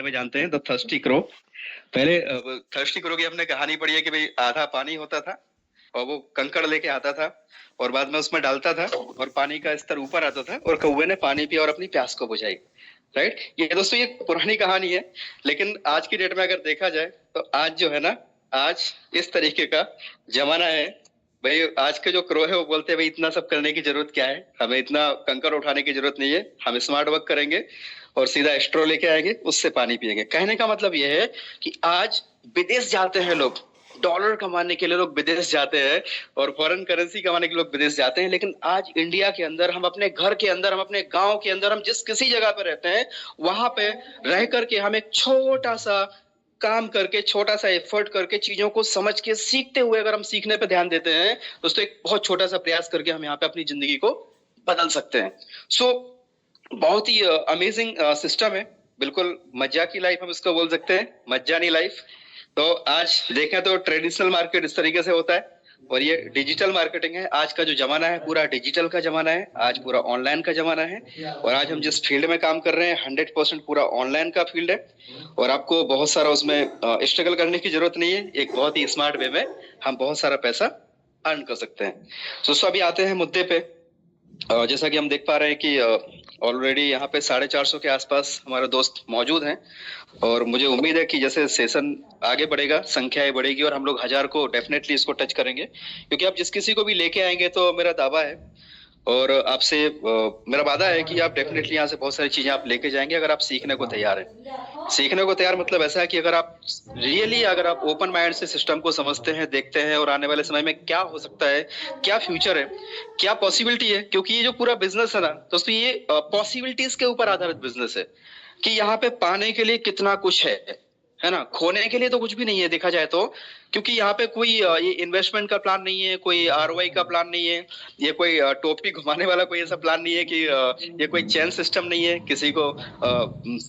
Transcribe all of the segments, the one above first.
में जानते हैं, द थर्स्टी क्रो। पहले थर्स्टी क्रो की हमने कहानी पढ़ी है कि भाई आधा पानी होता था और वो कंकड़ लेके आता था और बाद में उसमें डालता था और पानी का स्तर ऊपर आता था और कौवे ने पानी पिया और अपनी प्यास को बुझाई। राइट, ये दोस्तों ये पुरानी कहानी है, लेकिन आज की डेट में अगर देखा जाए तो आज जो है ना, आज इस तरीके का जमाना है। भाई आज के जो क्रो है वो बोलते हैं भाई इतना सब करने की जरूरत क्या है, हमें इतना कंकर उठाने की जरूरत नहीं है, हम स्मार्ट वर्क करेंगे और सीधा स्ट्रो लेके आएंगे, उससे पानी पिएंगे। कहने का मतलब ये है कि आज विदेश जाते हैं लोग, डॉलर कमाने के लिए लोग विदेश जाते हैं और फॉरेन करेंसी कमाने के लिए लोग विदेश जाते हैं, लेकिन आज इंडिया के अंदर, हम अपने घर के अंदर, हम अपने गांव के अंदर, हम जिस किसी जगह पे रहते हैं वहां पे रह करके हम एक छोटा सा काम करके, छोटा सा एफर्ट करके, चीजों को समझ के सीखते हुए अगर हम सीखने पे ध्यान देते हैं दोस्तों, एक बहुत छोटा सा प्रयास करके हम यहाँ पे अपनी जिंदगी को बदल सकते हैं। सो बहुत ही अमेजिंग सिस्टम है, बिल्कुल मज्जा की लाइफ हम इसको बोल सकते हैं, मज्जानी लाइफ। तो आज देखें तो ट्रेडिशनल मार्केट इस तरीके से होता है और ये डिजिटल मार्केटिंग है। आज का जो जमाना है पूरा डिजिटल का जमाना है, आज पूरा ऑनलाइन का जमाना है और आज हम जिस फील्ड में काम कर रहे हैं 100% पूरा ऑनलाइन का फील्ड है और आपको बहुत सारा उसमें स्ट्रगल करने की जरूरत नहीं है। एक बहुत ही स्मार्ट वे में हम बहुत सारा पैसा अर्न कर सकते हैं। दोस्तों अभी आते हैं मुद्दे पे। जैसा कि हम देख पा रहे हैं कि ऑलरेडी यहाँ पे 450 के आसपास हमारे दोस्त मौजूद हैं और मुझे उम्मीद है कि जैसे सेशन आगे बढ़ेगा संख्याएं बढ़ेगी और हम लोग 1000 को डेफिनेटली इसको टच करेंगे, क्योंकि आप जिस किसी को भी लेके आएंगे तो मेरा दावा है और आपसे मेरा वादा है कि आप डेफिनेटली यहाँ से बहुत सारी चीजें आप लेके जाएंगे अगर आप सीखने को तैयार हैं। सीखने को तैयार मतलब ऐसा है कि अगर आप रियली, अगर आप ओपन माइंड से सिस्टम को समझते हैं, देखते हैं और आने वाले समय में क्या हो सकता है, क्या फ्यूचर है, क्या पॉसिबिलिटी है, क्योंकि ये जो पूरा बिजनेस है ना दोस्तों, ये पॉसिबिलिटीज के ऊपर आधारित बिजनेस है कि यहाँ पे पाने के लिए कितना कुछ है ना, खोने के लिए तो कुछ भी नहीं है देखा जाए तो, क्योंकि यहाँ पे कोई ये इन्वेस्टमेंट का प्लान नहीं है, कोई आरओआई का प्लान नहीं है, ये कोई टोपी घुमाने वाला कोई ऐसा प्लान नहीं है कि ये कोई चेन सिस्टम नहीं है, किसी को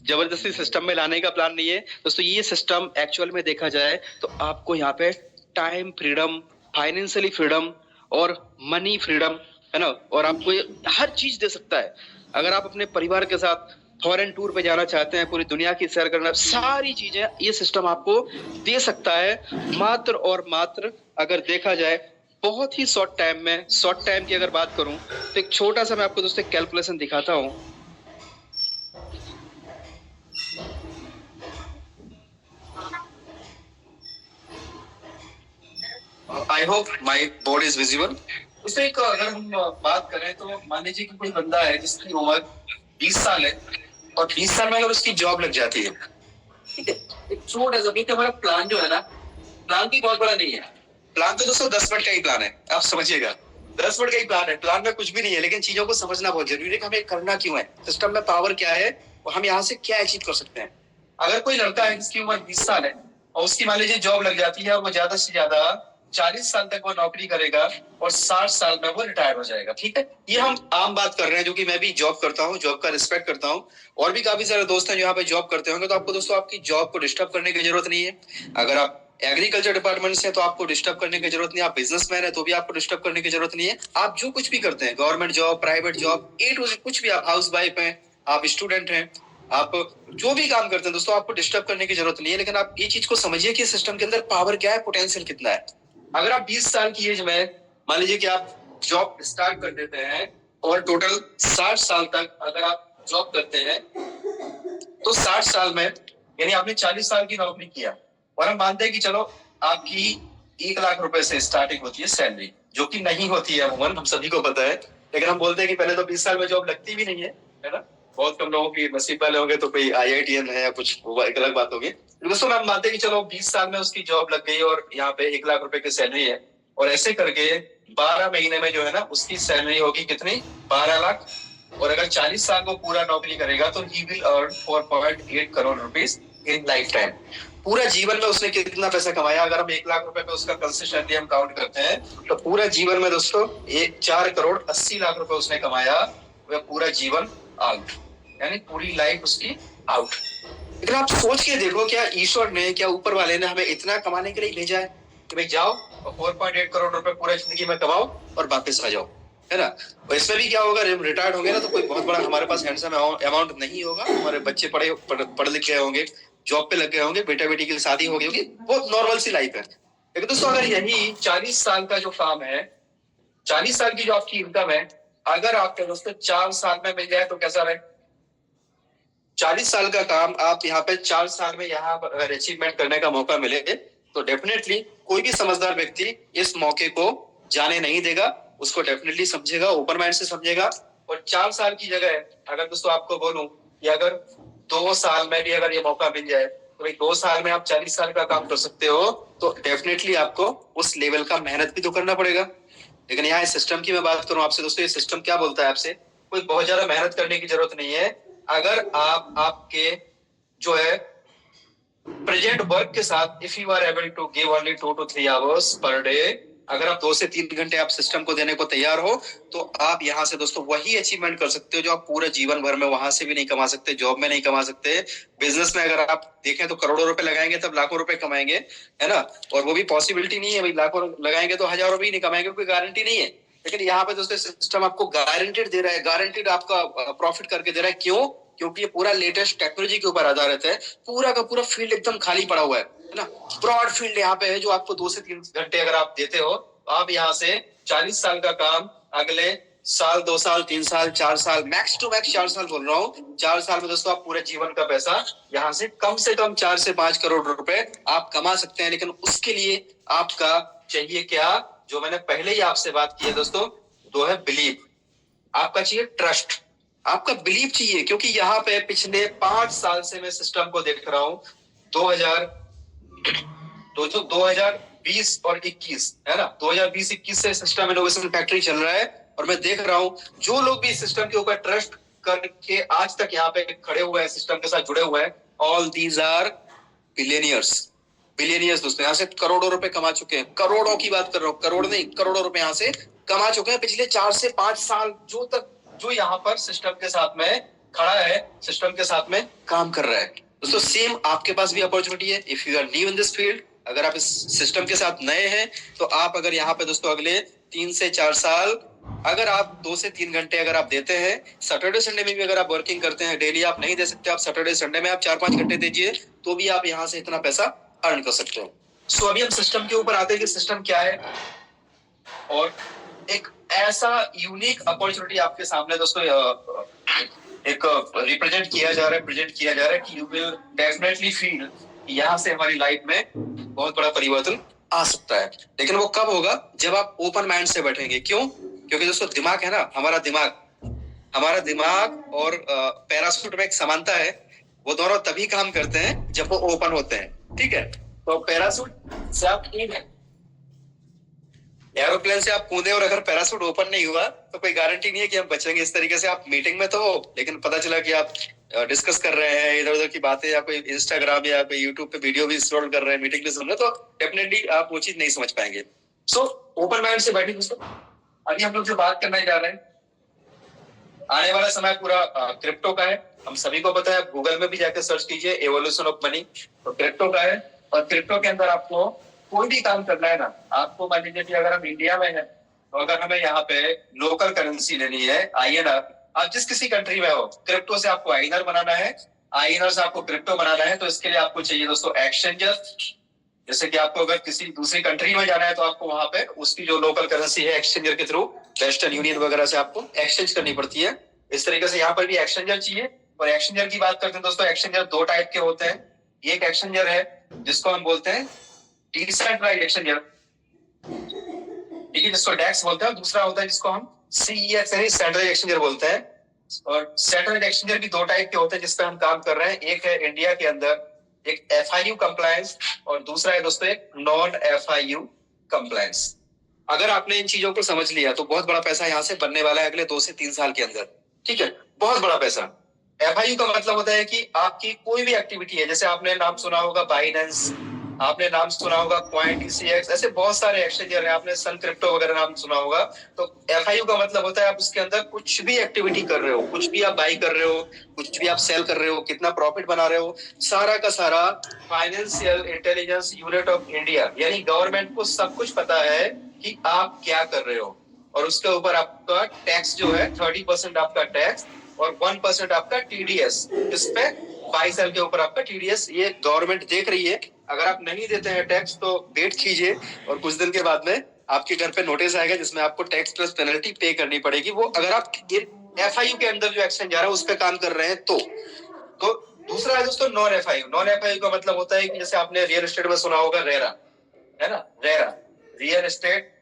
जबरदस्ती सिस्टम में लाने का प्लान नहीं है दोस्तों। ये सिस्टम एक्चुअल में देखा जाए तो आपको यहाँ पे टाइम फ्रीडम, फाइनेंशियली फ्रीडम और मनी फ्रीडम, है ना, और आपको ये हर चीज दे सकता है। अगर आप अपने परिवार के साथ फॉरेन टूर पे जाना चाहते हैं, पूरी दुनिया की सैर करना, सारी चीजें ये सिस्टम आपको दे सकता है मात्र और मात्र, अगर देखा जाए बहुत ही शॉर्ट टाइम में। शॉर्ट टाइम की अगर बात करूं तो एक छोटा सा मैं आपको दोस्तों कैलकुलेशन दिखाता हूं। I hope my board is visible. उससे एक अगर हम बात करें तो मान लीजिए कि कोई बंदा है जिसकी उम्र 20 साल है और 20 साल में अगर उसकी जॉब लग जाती है, ठीक है, एक छोटा सा, क्योंकि हमारा प्लान जो है ना, प्लान भी बहुत बड़ा नहीं है। प्लान तो दोस्तों 10 मिनट का ही प्लान है, आप समझिएगा, 10 मिनट का ही प्लान है, प्लान में कुछ भी नहीं है, लेकिन चीजों को समझना बहुत जरूरी है कि हमें करना क्यों है, सिस्टम में पावर क्या है और हम यहाँ से क्या अचीव कर सकते हैं। अगर कोई लड़का है जिसकी उम्र 20 साल है और उसकी मान लीजिए जॉब लग जाती है और वो ज्यादा से ज्यादा 40 साल तक वो नौकरी करेगा और 60 साल में वो रिटायर हो जाएगा, ठीक है। ये हम आम बात कर रहे हैं, जो कि मैं भी जॉब करता हूँ, जॉब का रिस्पेक्ट करता हूँ और भी काफी सारे दोस्त हैं जो यहाँ पे जॉब करते होंगे। तो आपको दोस्तों आपकी जॉब को डिस्टर्ब करने की जरूरत नहीं है। अगर आप एग्रीकल्चर डिपार्टमेंट से तो आपको डिस्टर्ब करने की जरूरत नहीं है, आप बिजनेसमैन है तो भी आपको डिस्टर्ब करने की जरूरत नहीं है। आप जो कुछ भी करते हैं, government job, private job, A to Z कुछ भी, आप हाउस वाइफ हैं, आप स्टूडेंट हैं, आप जो भी काम करते हैं दोस्तों, आपको डिस्टर्ब करने की जरूरत नहीं है। लेकिन आप ये चीज को समझिए कि सिस्टम के अंदर पावर क्या है, पोटेंशियल कितना है। अगर आप 20 साल की एज में मान लीजिए कि आप जॉब स्टार्ट कर देते हैं और टोटल 60 साल तक अगर आप जॉब करते हैं तो 60 साल में यानी आपने 40 साल की नौकरी किया और हम मानते हैं कि चलो आपकी 1 लाख रुपए से स्टार्टिंग होती है सैलरी, जो कि नहीं होती है अमूमन, हम सभी को पता है। लेकिन हम बोलते हैं कि पहले तो 20 साल में जॉब लगती भी नहीं है ना, बहुत कम लोगों की नसीब वाले होंगे तो कोई IITN है या कुछ, वो एक अलग बात होगी। दोस्तों हम मानते हैं कि चलो 20 साल में उसकी जॉब लग गई और यहाँ पे 1 लाख रुपए की सैलरी है और ऐसे करके 12 महीने में जो है ना उसकी सैलरी होगी कितनी, 12 लाख। और अगर 40 साल को पूरा नौकरी करेगा तो he will earn 4.8 crore rupees in life time. पूरा जीवन में उसने कितना पैसा कमाया, अगर हम 1 लाख रुपए पे उसका कंसिस्टेंटली हम काउंट करते हैं तो पूरा जीवन में दोस्तों 4 करोड़ 80 लाख रुपए उसने कमाया, वह पूरा जीवन आउट, यानी पूरी लाइफ उसकी आउट। लेकिन आप सोच के देखो, क्या ईश्वर ने, क्या ऊपर वाले ने हमें इतना कमाने के लिए भेजा है कि भाई जाओ और 4.8 करोड़ रुपए पूरा जिंदगी में कमाओ और वापस आ जाओ, है ना। और इसमें भी क्या होगा, जब रिटायर्ड होंगे ना तो कोई बहुत बड़ा हमारे पास हैंडसम अमाउंट नहीं होगा, हमारे बच्चे पढ़ लिख गए होंगे, जॉब पे लग गए होंगे, बेटा बेटी की शादी हो गई होगी, बहुत नॉर्मल सी लाइफ है। लेकिन दोस्तों अगर यही 40 साल का जो काम है, 40 साल की जो आपकी इनकम है, अगर आपके दोस्तों 4 साल में मिल जाए तो कैसा रहे? 40 साल का काम आप यहाँ पे 4 साल में यहाँ पर अगर अचीवमेंट करने का मौका मिले तो डेफिनेटली कोई भी समझदार व्यक्ति इस मौके को जाने नहीं देगा, उसको डेफिनेटली समझेगा, ओपन माइंड से समझेगा। और 4 साल की जगह अगर दोस्तों आपको बोलूं कि अगर 2 साल में भी अगर ये मौका मिल जाए तो भाई 2 साल में आप 40 साल का काम कर सकते हो, तो डेफिनेटली आपको उस लेवल का मेहनत भी तो करना पड़ेगा। लेकिन यहाँ इस सिस्टम की मैं बात करूं आपसे दोस्तों, ये सिस्टम क्या बोलता है आपसे, कोई बहुत ज्यादा मेहनत करने की जरूरत नहीं है। अगर आप आपके जो है प्रेजेंट वर्क के साथ if you are able to give only 2 to 3 hours per day, अगर आप 2 से 3 घंटे आप सिस्टम को देने को तैयार हो, तो आप यहाँ से दोस्तों वही अचीवमेंट कर सकते हो जो आप पूरे जीवन भर में वहां से भी नहीं कमा सकते, जॉब में नहीं कमा सकते। बिजनेस में अगर आप देखें तो करोड़ों रुपए लगाएंगे तब लाखों रुपए कमाएंगे, है ना। और वो भी पॉसिबिलिटी नहीं है भाई, लाखों लगाएंगे तो हजारों भी नहीं कमाएंगे, कोई गारंटी नहीं है। लेकिन यहाँ पे दोस्तों सिस्टम आपको गारंटेड दे रहा है, गारंटेड आपका प्रॉफिट करके दे रहा है। क्यों? क्योंकि ये पूरा लेटेस्ट टेक्नोलॉजी के ऊपर आधारित है। पूरा का पूरा फील्ड एकदम खाली पड़ा हुआ है ना। ब्रॉड फील्ड यहाँ पे है जो आपको 2 से 3 घंटे अगर आप देते हो, आप यहाँ से 40 साल का काम अगले साल, 2 साल, 3 साल, 4 साल, मैक्स टू मैक्स 4 साल बोल रहा हूँ, 4 साल में दोस्तों आप पूरे जीवन का पैसा यहाँ से कम 4 से 5 करोड़ रुपए आप कमा सकते हैं। लेकिन उसके लिए आपका चाहिए क्या, जो मैंने पहले ही आपसे बात की है दोस्तों, वो है बिलीव। आपका चाहिए ट्रस्ट, आपका बिलीव चाहिए। क्योंकि यहाँ पे पिछले 5 साल से मैं सिस्टम को देख रहा हूँ, 2020 और 21 है ना, 2020-21 से सिस्टम इनोवेशन फैक्ट्री चल रहा है। और मैं देख रहा हूँ जो लोग भी इस सिस्टम के ऊपर ट्रस्ट करके आज तक यहाँ पे खड़े हुए हैं, सिस्टम के साथ जुड़े हुए हैं, all these are billionaires. Billionaires दोस्तों यहाँ से करोड़ों रुपए कमा चुके हैं, करोड़ों की बात कर रहा हूँ, करोड़ नहीं, करोड़ों रुपए यहाँ से कमा चुके हैं पिछले 4 से 5 साल जो यहाँ पर सिस्टम के साथ में खड़ा है, सिस्टम के साथ में काम कर रहा है। दोस्तों सेम आपके पास भी अपॉर्चुनिटी है। If you are new in this field, अगर आप इस सिस्टम के साथ नए हैं, तो आप अगर यहाँ पे दोस्तों अगले 3 से 4 साल अगर आप 2 से 3 घंटे अगर आप देते हैं, सैटरडे संडे में भी अगर आप वर्किंग करते हैं, डेली आप नहीं दे सकते, आप सैटरडे संडे में आप 4-5 घंटे दीजिए, तो भी आप यहाँ से इतना पैसा अर्न कर सकते हो। सो अभी हम सिस्टम के ऊपर आते हैं कि सिस्टम क्या है, और एक ऐसा यूनिक अपॉर्चुनिटी आपके सामने दोस्तों एक रिप्रेजेंट किया जा रहा है, प्रेजेंट किया जा रहा है कि यू विल डेफिनेटली फील यहाँ से हमारी लाइफ में बहुत बड़ा परिवर्तन आ सकता है। लेकिन वो कब होगा? जब आप ओपन माइंड से बैठेंगे। क्यों? क्योंकि दोस्तों दिमाग है ना, हमारा दिमाग और पैराशूट में एक समानता है, वो दोनों तभी काम करते हैं जब वो ओपन होते हैं। ठीक है, तो पैराशूट से आप एरोप्लेन से आप कूदे और अगर पैराशूट ओपन नहीं हुआ तो कोई गारंटी नहीं है कि हम बचेंगे। इस तरीके से आप मीटिंग में तो हो, लेकिन पता चला कि आप डिस्कस कर रहे हैं इधर उधर की बातें, या कोई इंस्टाग्राम या कोई यूट्यूब पे वीडियो भी स्क्रॉल कर रहे हैं, मीटिंग भी सुन रहे हैं, तो डेफिनेटली आप वो चीज नहीं समझ पाएंगे। सो ओपन माइंड से बैठिए दोस्तों। अभी हम लोग जो बात करने जा रहे हैं, आने वाला समय पूरा क्रिप्टो का है। हम सभी को पता है, गूगल में भी जाकर सर्च कीजिए एवोल्यूशन ऑफ मनी, तो क्रिप्टो का है। और क्रिप्टो के अंदर आपको कोई भी काम करना है ना, आपको मान लीजिए कि अगर हम इंडिया में है, तो अगर हमें यहाँ पे लोकल करेंसी लेनी है INR, आप जिस किसी कंट्री में हो, क्रिप्टो से आपको INR बनाना है, INR से आपको क्रिप्टो बनाना है, तो इसके लिए आपको चाहिए दोस्तों एक्सचेंजर। जैसे कि आपको अगर किसी दूसरी कंट्री में जाना है, तो आपको वहां पे उसकी जो लोकल करेंसी है एक्सचेंजर के थ्रू, वेस्टर्न यूनियन वगैरह से आपको एक्सचेंज करनी पड़ती है। इस तरीके से यहाँ पर भी एक्सचेंजर चाहिए। और एक्सचेंजर की बात करते हैं दोस्तों, एक्सचेंजर 2 टाइप के होते हैं। एक एक्सचेंजर है जिसको हम बोलते हैं डिसेंट्रलाइज्ड एक्सचेंजर, ठीक है, जिसको डेक्स बोलते हैं। दूसरा होता है जिसको हम CEX यानी सेंट्रलाइज्ड एक्सचेंजर बोलते हैं। और सेंट्रलाइज्ड एक्सचेंजर भी 2 टाइप के होते हैं जिस पे हम काम कर रहे हैं। एक है इंडिया के अंदर एक FIU कंप्लायंस, और दूसरा है दोस्तों एक नॉन FIU कंप्लायंस। अगर आपने इन चीजों को समझ लिया तो बहुत बड़ा पैसा यहाँ से बनने वाला है अगले 2 से 3 साल के अंदर। ठीक है, बहुत बड़ा पैसा। FIU का मतलब होता है कि आपकी कोई भी एक्टिविटी है, जैसे आपने नाम सुना होगा बाइनेंस, आपने नाम सुना होगा CoinDCX, ऐसे बहुत सारे एक्सचेंजर हैं, आपने सन क्रिप्टो वगैरह नाम सुना होगा। तो FIU का मतलब होता है आप उसके अंदर कुछ भी एक्टिविटी कर रहे हो, कुछ भी आप बाई कर रहे हो, कुछ भी आप सेल कर रहे हो, कितना प्रॉफिट बना रहे हो, सारा का सारा financial intelligence unit of India यानी गवर्नमेंट को सब कुछ पता है कि आप क्या कर रहे हो। और उसके ऊपर आपका टैक्स जो है 30% आपका टैक्स और 1% आपका TDS, इस पे 22 साल के ऊपर आपका टीडीएस ये गवर्नमेंट देख रही है। अगर आप नहीं देते हैं टैक्स तो वेट कीजिए और कुछ दिन के बाद में आपके घर पे नोटिस आएगा जिसमें आपको टैक्स प्लस पेनल्टी पे करनी पड़ेगी। वो अगर आप एफआईयू के अंदर जो एक्शन जा रहा है उस पर काम कर रहे हैं तो दूसरा है दोस्तों नॉन एफआईयू। नॉन एफआईयू का मतलब होता है कि जैसे आपने रियल एस्टेट में सुना होगा रेरा, है ना, RERA, real estate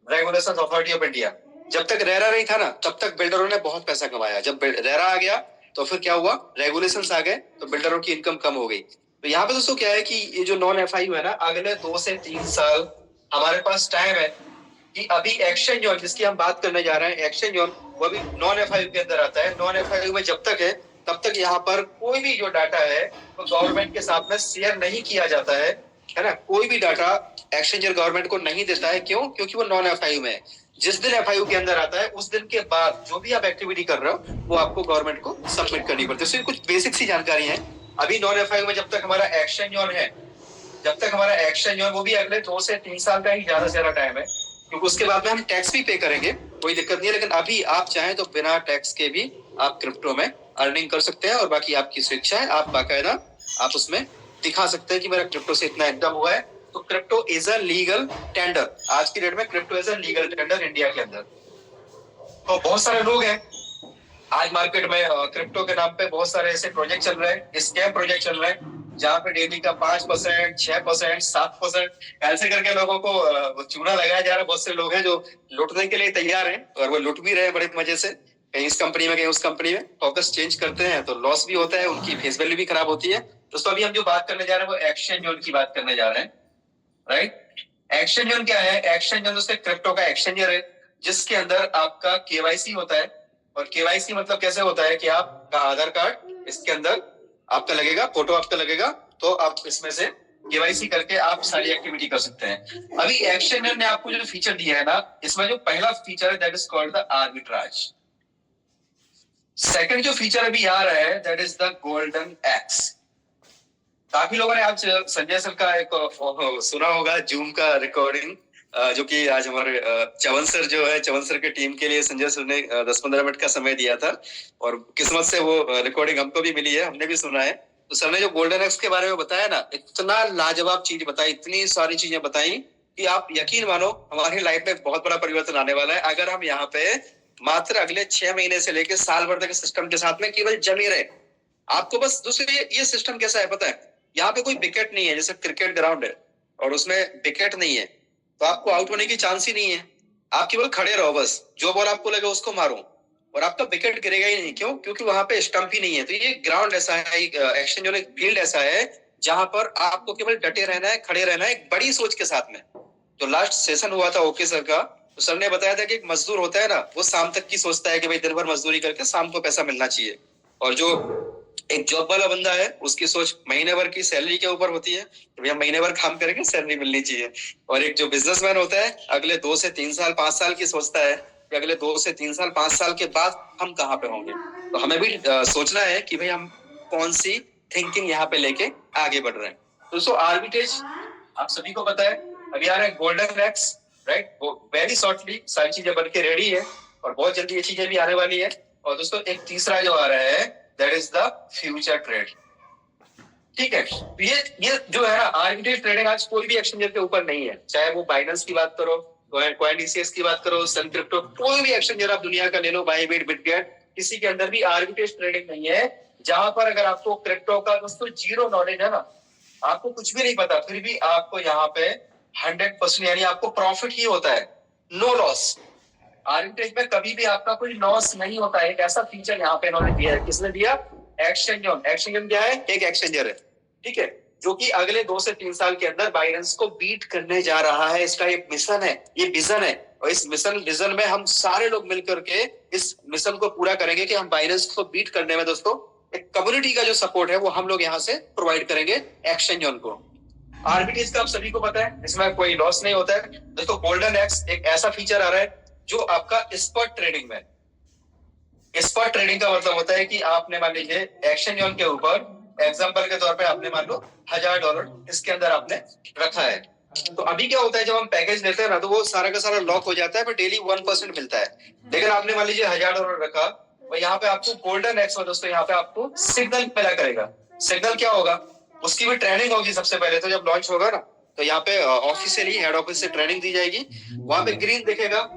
regulation authority of India. जब तक रेरा नहीं था ना तब तक बिल्डरों ने बहुत पैसा कमाया। जब रेरा आ गया तो फिर क्या हुआ, रेगुलेशंस आ गए तो बिल्डरों की इनकम कम हो गई। तो यहाँ पे दोस्तों क्या है कि ये जो नॉन एफआईयू है ना, अगले 2 से 3 साल हमारे पास टाइम है कि अभी एक्शन जोन जिसकी हम बात करने जा रहे हैं, एक्शन जोन वो भी नॉन एफआईयू के अंदर आता है। नॉन एफआईयू में जब तक है तब तक यहाँ पर कोई भी जो डाटा है वो गवर्नमेंट के साथ में शेयर नहीं किया जाता है ना। कोई भी डाटा एक्सचेंजर गवर्नमेंट को नहीं देता है। क्यों? क्योंकि वो नॉन एफआईयू में है। जिस दिन एफआईयू के अंदर आता है उस दिन के बाद जो भी आप एक्टिविटी कर रहे हो वो आपको गवर्नमेंट को सबमिट करनी पड़ती है। इसमें कुछ बेसिक सी जानकारी है। अभी नॉन एफआईयू में जब तक हमारा एक्शन जोन है, जब तक हमारा एक्शन जोन, वो भी अगले 2 से 3 साल का ही ज्यादा से ज्यादा टाइम है, क्योंकि उसके बाद में हम टैक्स भी पे करेंगे, कोई दिक्कत नहीं है। लेकिन अभी आप चाहें तो बिना टैक्स के भी आप क्रिप्टो में अर्निंग कर सकते हैं और बाकी आपकी स्वेच्छा है। आप बाकायदा आप उसमें दिखा सकते हैं कि मेरा क्रिप्टो से इतना इनकम हुआ है। तो crypto is a legal tender. आज की डेट में crypto is a legal tender India के अंदर। तो बहुत सारे लोग हैं आज मार्केट में क्रिप्टो के नाम पे बहुत सारे ऐसे प्रोजेक्ट चल रहे हैं, स्कैम प्रोजेक्ट चल रहे हैं, जहां पे डेली का 5%, 6%, 7% ऐसे करके लोगों को चूना लगाया जा रहा है। बहुत से लोग हैं जो लुटने के लिए तैयार हैं और वो लुट भी रहे हैं बड़े मजे से। कहीं इस कंपनी में कहीं उस कंपनी में फोकस चेंज करते हैं तो लॉस भी होता है, उनकी फेस वैल्यू भी खराब होती है। दोस्तों अभी हम जो बात करने जा रहे हैं वो एक्सचेंज जोन की बात करने जा रहे हैं, राइट। एक्सचेंज जोन क्या है? एक्सचेंज जोन दोस्तों क्रिप्टो का एक्सचेंजर है जिसके अंदर आपका केवाईसी होता है। और केवाईसी मतलब कैसे होता है कि आपका आधार कार्ड इसके अंदर आपका लगेगा, फोटो आपका लगेगा, तो आप इसमें से केवाईसी करके आप सारी एक्टिविटी कर सकते हैं। अभी एक्सचेंजर ने आपको जो फीचर दिया है ना, इसमें जो पहला फीचर है that is called the arbitrage. Second जो फीचर अभी आ रहा है that is the golden x. काफी लोगों ने आज संजय सर का एक सुना होगा जूम का रिकॉर्डिंग, जो कि आज हमारे चवन सर जो है, चवन सर के टीम के लिए संजय सर ने 10-15 मिनट का समय दिया था और किस्मत से वो रिकॉर्डिंग हमको भी मिली है, हमने भी सुना है। तो सर ने जो गोल्डन एक्स के बारे में बताया ना, इतना लाजवाब चीज बताई, इतनी सारी चीजें बताई कि आप यकीन मानो हमारी लाइफ में बहुत बड़ा परिवर्तन आने वाला है अगर हम यहाँ पे मात्र अगले 6 महीने से लेकर साल भर तक सिस्टम के साथ में केवल जमे रहे। आपको बस दूसरे ये सिस्टम कैसा है पता है, यहाँ पे कोई विकेट नहीं है, जैसे क्रिकेट ग्राउंड है और उसमें विकेट नहीं है तो आपको आउट होने की चांस ही नहीं है। आप केवल खड़े रहो, बस जो बॉल आपको लगे उसको मारो और आपका विकेट गिरेगा ही नहीं। क्यों? क्योंकि वहां पे स्टंप ही नहीं है। तो ये ग्राउंड ऐसा है, एक्शन जो फील्ड ऐसा है जहां पर आपको केवल डटे रहना है, खड़े रहना है, एक बड़ी सोच के साथ में। तो लास्ट सेशन हुआ था ओके सर का, तो सर ने बताया था कि एक मजदूर होता है ना, वो शाम तक की सोचता है कि भाई दिन भर मजदूरी करके शाम को पैसा मिलना चाहिए, और जो एक जॉब वाला बंदा है उसकी सोच महीने भर की सैलरी के ऊपर होती है कि भैया महीने भर काम करेंगे सैलरी मिलनी चाहिए। और एक जो बिजनेसमैन होता है अगले 2 से 3 साल 5 साल की सोचता है कि अगले 2 से 3 साल 5 साल के बाद हम कहाँ पे होंगे। तो हमें भी सोचना है कि भाई हम कौन सी थिंकिंग यहाँ पे लेके आगे बढ़ रहे हैं। तो दोस्तों आर्बिट्रेज आप सभी को पता है अभी आ रहा है गोल्डन एक्स, राइट। वो वेरी शॉर्टली सारी चीजें बन के रेडी है और बहुत जल्दी ये चीजें भी आने वाली है। और दोस्तों एक तीसरा जो आ रहा है that is the future trade, ठीक है। तो ये जो है ना आर्बिट्रेज ट्रेडिंग आज कोई भी एक्सचेंजर के ऊपर नहीं है, चाहे वो बाइनेंस की बात करो, कॉइनडीसीएक्स की बात करो, सन क्रिप्टो, कोई भी एक्सचेंजर आप दुनिया का ले लो, बाइबिट, बिटगेट, किसी के अंदर भी आर्बिट्रेज ट्रेडिंग नहीं है जहां पर अगर आपको क्रिप्टो का दोस्तों जीरो नॉलेज है ना, आपको कुछ भी नहीं पता, फिर भी आपको यहाँ पे 100% यानी आपको प्रॉफिट ही होता है, नो लॉस। आर्बिट्रेज में कभी भी आपका कोई लॉस नहीं होता है। एक ऐसा फीचर यहाँ पे इन्होंने दिया है। किसने दिया? Exchange zone. एक्सचेंज जोन क्या है? एक एक्सचेंजर है, ठीक है, जो कि अगले 2 से 3 साल के अंदर बाइनेंस को बीट करने जा रहा है। इसका एक मिशन है, ये विजन है, और इस मिशन विजन में हम सारे लोग मिलकर के इस मिशन को पूरा करेंगे कि हम बाइनेंस को बीट करने में दोस्तों एक कम्युनिटी का जो सपोर्ट है वो हम लोग यहाँ से प्रोवाइड करेंगे एक्सचेंज जोन को। आर्बिट्रेज का आप सभी को पता है इसमें कोई लॉस नहीं होता है। दोस्तों गोल्डन एक्स एक ऐसा फीचर आ रहा है जो आपका स्पॉट ट्रेडिंग में, स्पॉट ट्रेडिंग का मतलब होता है कि आपने मान लीजिए एक्सचेंज जोन के ऊपर एग्जांपल के तौर पे आपने मान लो $1000 इसके अंदर आपने रखा है। तो अभी क्या होता है जब हम पैकेज लेते हैं ना तो वो सारा का सारा लॉक हो जाता है पर डेली 1% मिलता है। लेकिन आपने मान लीजिए $1000 रखा और यहाँ पे आपको गोल्डन एक्स में दोस्तों यहाँ पे आपको सिग्नल मिला करेगा। सिग्नल क्या होगा, उसकी भी ट्रेनिंग होगी सबसे पहले। तो जब लॉन्च होगा ना, तो यहाँ पे ऑफिशियली हेड ऑफिस से ट्रेनिंग दी जाएगी। वहां पे ग्रीन दिखेगा,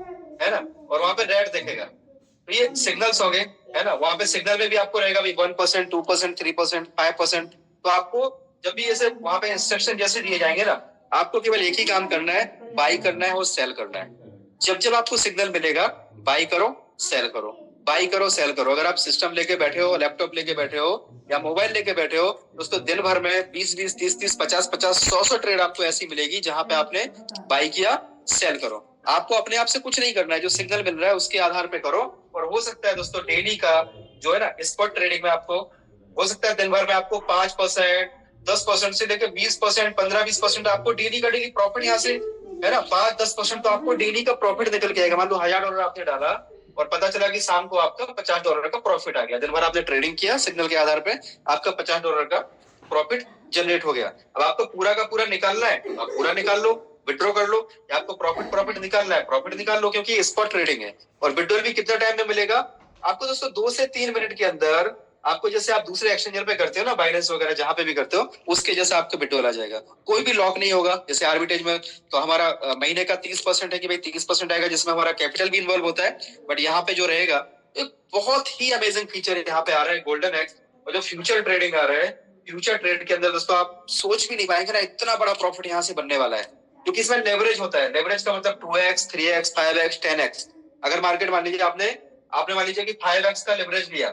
है ना, और वहां पे रेड दिखेगा। तो ये सिग्नल्स हो गए, है ना। वहां पे सिग्नल में भी आपको रहेगा भाई 1%, 2%, 3%, 5%। तो आपको जब भी ऐसे वहां पे इंस्ट्रक्शन जैसे दिए जाएंगे ना, आपको केवल एक ही काम करना है, बाई करना है और सेल करना है। जब जब आपको सिग्नल मिलेगा, बाई करो, सेल करो, बाई करो, सेल करो। अगर आप सिस्टम लेके बैठे हो, लैपटॉप लेके बैठे हो या मोबाइल लेके बैठे हो, दोस्तों दिन भर में 20-20, 30-30, 50-50, 100-100 ट्रेड आपको ऐसी मिलेगी जहां पे आपने बाई किया, सेल करो। आपको अपने आप से कुछ नहीं करना है, जो सिग्नल मिल रहा है उसके आधार पे करो। और हो सकता है दोस्तों डेली का जो है ना स्पॉट ट्रेडिंग में आपको हो सकता है दिन भर में आपको 5%, 10% से लेकर 20%, 15-20% आपको डेली का डेली प्रॉफिट यहाँ से, है ना। 5-10% तो आपको डेली का प्रॉफिट निकल के आएगा। मान लो $1000 आपने डाला और पता चला कि शाम को आपका $50 का प्रॉफिट आ गया। दिन भर आपने ट्रेडिंग किया, सिग्नल के आधार पे आपका $50 का प्रॉफिट जनरेट हो गया। अब आपको पूरा का पूरा निकालना है, आप पूरा निकाल लो, विड्रॉ कर लो। या आपको प्रॉफिट प्रॉफिट निकालना है, प्रॉफिट निकाल लो, क्योंकि स्पॉट ट्रेडिंग है। और विड्रॉल भी कितना टाइम में मिलेगा आपको दोस्तों? 2 से 3 मिनट के अंदर आपको, जैसे आप दूसरे एक्सचेंजर पे करते हो ना, बाइनेंस वगैरह जहां पे भी करते हो, उसके जैसा आपका विड्रॉल आ जाएगा। कोई भी लॉक नहीं होगा। जैसे आर्बिट्रेज में तो हमारा महीने का 30% है कि भाई 30% आएगा, जिसमें हमारा कैपिटल भी इन्वॉल्व होता है। बट यहाँ पे जो रहेगा, एक बहुत ही अमेजिंग फीचर यहाँ पे आ रहा है, गोल्डन एक्स। और जो फ्यूचर ट्रेडिंग आ रहा है, फ्यूचर ट्रेड के अंदर दोस्तों आप सोच भी नहीं पाएंगे ना, इतना बड़ा प्रॉफिट यहाँ से बनने वाला है। क्योंकि इसमें लेवरेज होता है। लेवरेज का मतलब 2x, 3x, 5x, 10x। अगर मार्केट मान लीजिए आपने आपने मान लीजिए कि 5x का लेवरेज लिया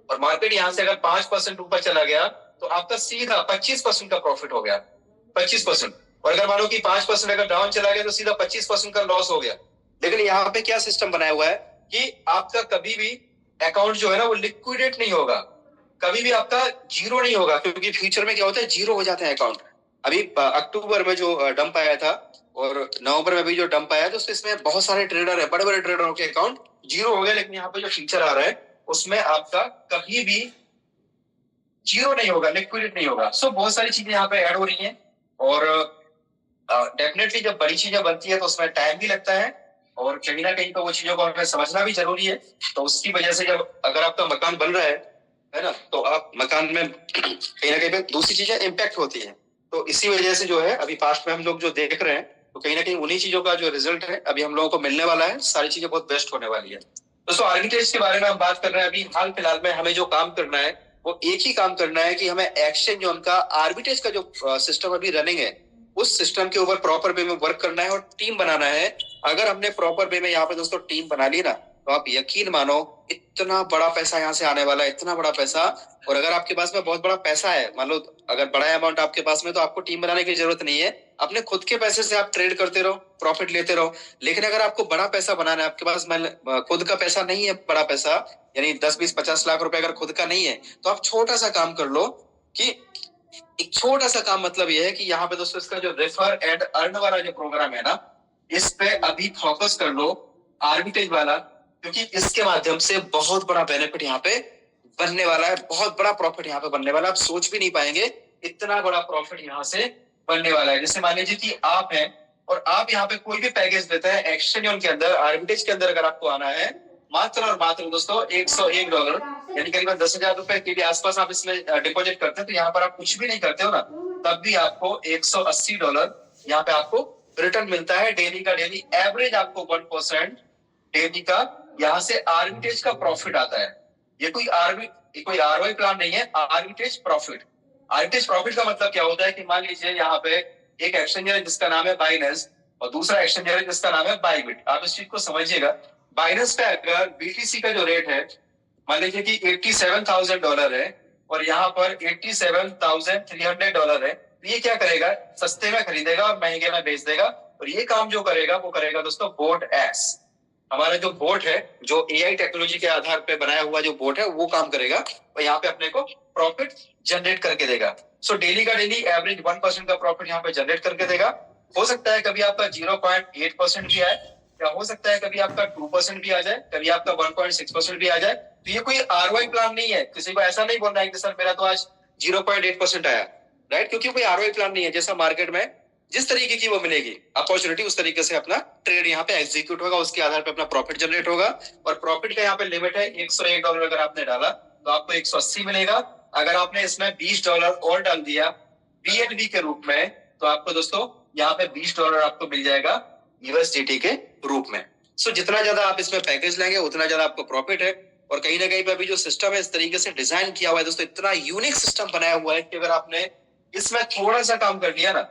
और मार्केट यहाँ से अगर 5% ऊपर चला गया, तो आपका सीधा 25% का प्रॉफिट हो गया। 25%। और अगर मानो कि 5% अगर डाउन चला गया, तो सीधा 25% का लॉस हो गया। लेकिन यहाँ पे क्या सिस्टम बनाया हुआ है कि आपका कभी भी अकाउंट जो है ना, वो लिक्विडेट नहीं होगा, कभी भी आपका जीरो नहीं होगा। क्योंकि फ्यूचर में क्या होता है, जीरो हो जाता है अकाउंट। अभी अक्टूबर में जो डंप आया था और नवंबर में भी जो डंप आया, तो इसमें बहुत सारे ट्रेडर है, बड़े बड़े ट्रेडरों के अकाउंट जीरो हो गए। लेकिन यहाँ पे जो फीचर आ रहा है, उसमें आपका कभी भी जीरो नहीं होगा, लिक्विडेट नहीं होगा। सो बहुत सारी चीजें यहाँ पे ऐड हो रही हैं। और डेफिनेटली जब बड़ी चीजें बनती है तो उसमें टाइम भी लगता है, और कहीं ना कहीं तो वो चीजों को हमें समझना भी जरूरी है। तो उसकी वजह से जब अगर आपका मकान बन रहा है ना, तो आप मकान में कहीं ना कहीं पे दूसरी चीजें इम्पैक्ट होती है। तो इसी वजह से जो है, अभी पास्ट में हम लोग जो देख रहे हैं, तो कहीं ना कहीं उन्हीं चीजों का जो रिजल्ट है अभी हम लोगों को मिलने वाला है। सारी चीजें बहुत बेस्ट होने वाली है। दोस्तों आर्बिट्रेज के बारे में हम बात कर रहे हैं। अभी हाल फिलहाल में हमें जो काम करना है, वो एक ही काम करना है कि हमें एक्सचेंज जो उनका आर्बिट्रेज का जो सिस्टम अभी रनिंग है, उस सिस्टम के ऊपर प्रॉपर वे में वर्क करना है और टीम बनाना है। अगर हमने प्रॉपर वे में यहाँ पे दोस्तों टीम बना ली ना, तो आप यकीन मानो इतना बड़ा पैसा यहाँ से आने वाला है, इतना बड़ा पैसा। और अगर आपके पास में बहुत बड़ा पैसा है, मान लो अगर बड़ा अमाउंट आपके पास में, तो आपको टीम बनाने की जरूरत नहीं है। अपने खुद के पैसे से आप ट्रेड करते रहो, प्रॉफिट लेते रहो। लेकिन अगर आपको बड़ा पैसा बनाना है, आपके पास खुद का पैसा नहीं है, बड़ा पैसा यानी 10-20-50 लाख रुपए अगर खुद का नहीं है, तो आप छोटा सा काम कर लो। कि एक छोटा सा काम मतलब यह है कि यहाँ पे दोस्तों इसका जो रेफर एंड अर्न वाला जो प्रोग्राम है ना, इस पे अभी फोकस कर लो, आर्बिट्रेज वाला। क्योंकि इसके माध्यम से बहुत बड़ा बेनिफिट यहाँ पे बनने वाला है, बहुत बड़ा प्रॉफिट यहाँ पे बनने वाला है। आप सोच भी नहीं पाएंगे इतना बड़ा प्रॉफिट यहाँ से बनने वाला है। जैसे मान लीजिए कि आप हैं और आप यहाँ पे कोई भी पैकेज देता है एक्सचेंज के अंदर, आर्बिट्रेज के अंदर अगर आपको आना है, मात्र और मात्र दोस्तों $101 यानी करीबन 10,000 रुपए के भी आसपास आप इसमें डिपॉजिट करते हैं। तो यहाँ पर आप कुछ भी नहीं करते हो ना, तब भी आपको $180 यहाँ पे आपको रिटर्न मिलता है। डेली का डेली एवरेज आपको 1% डेली का यहाँ से आर्बिट्रेज का प्रॉफिट आता है। ये कोई आरओआई प्लान नहीं है, आर्बिट्रेज प्रॉफिट। आर्बिट्रेज प्रॉफिट का मतलब क्या होता है कि मान लीजिए यहाँ पे एक एक्सचेंजर है जिसका नाम है बाइनेंस, और दूसरा एक्सचेंजर है जिसका नाम है बाइबिट। आप इस चीज को समझिएगा। बाइनेंस पे अगर बीटीसी का जो रेट है, मान लीजिए कि $87,000 है और यहाँ पर $87,300 है, तो ये क्या करेगा, सस्ते में खरीदेगा और महंगे में बेच देगा। और ये काम जो करेगा वो करेगा दोस्तों बोट एक्स। हमारा जो बोट है, जो एआई टेक्नोलॉजी के आधार पे बनाया हुआ जो बोट है, वो काम करेगा और यहाँ पे अपने को प्रॉफिट जनरेट करके देगा। सो डेली का डेली एवरेज 1% का प्रॉफिट यहाँ पे जनरेट करके देगा। हो सकता है कभी आपका 0.8% भी आए, या हो सकता है कभी आपका 2% भी आ जाए, कभी आपका 1.6% भी आ जाए। तो ये कोई आरओआई प्लान नहीं है। किसी को ऐसा नहीं बोलना है कि सर मेरा तो आज 0.8% आया, राइट? क्योंकि कोई आरओआई प्लान नहीं है। जैसा मार्केट में जिस तरीके की वो मिलेगी अपॉर्चुनिटी, उस तरीके से अपना ट्रेड यहाँ पे एग्जीक्यूट होगा, उसके आधार पे अपना प्रॉफिट जनरेट होगा। और प्रॉफिट का यहाँ पे लिमिट है $101। अगर आपने डाला तो आपको 180 मिलेगा, अगर आपने इसमें $20 और डाल दिया BNB के रूप में, तो आपको दोस्तों यहाँ पे $20 आपको मिल जाएगा USDT के रूप में। सो जितना ज्यादा आप इसमें पैकेज लेंगे उतना ज्यादा आपको प्रॉफिट है। और कहीं ना कहीं पे अभी जो सिस्टम है इस तरीके से डिजाइन किया हुआ है दोस्तों, इतना यूनिक सिस्टम बनाया हुआ है कि अगर आपने इसमें थोड़ा सा काम कर लिया ना,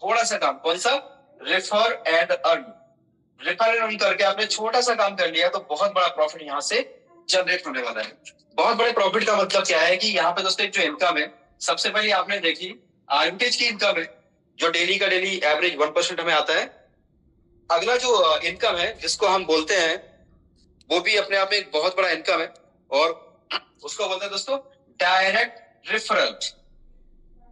थोड़ा सा काम, कौन सा, refer and earn, refer and earn करके आपने छोटा सा काम कर लिया तो बहुत बड़ा प्रॉफिट यहाँ से जनरेट होने वाला है। बहुत बड़े प्रॉफिट का मतलब क्या है कि यहाँ पे दोस्तों जो इनकम है, सबसे पहले आपने देखी आर्बिट्रेज की इनकम है जो डेली का डेली एवरेज 1% हमें आता है। अगला जो इनकम है जिसको हम बोलते हैं वो भी अपने आप में एक बहुत बड़ा इनकम है और उसको बोलते हैं दोस्तों डायरेक्ट रेफरल।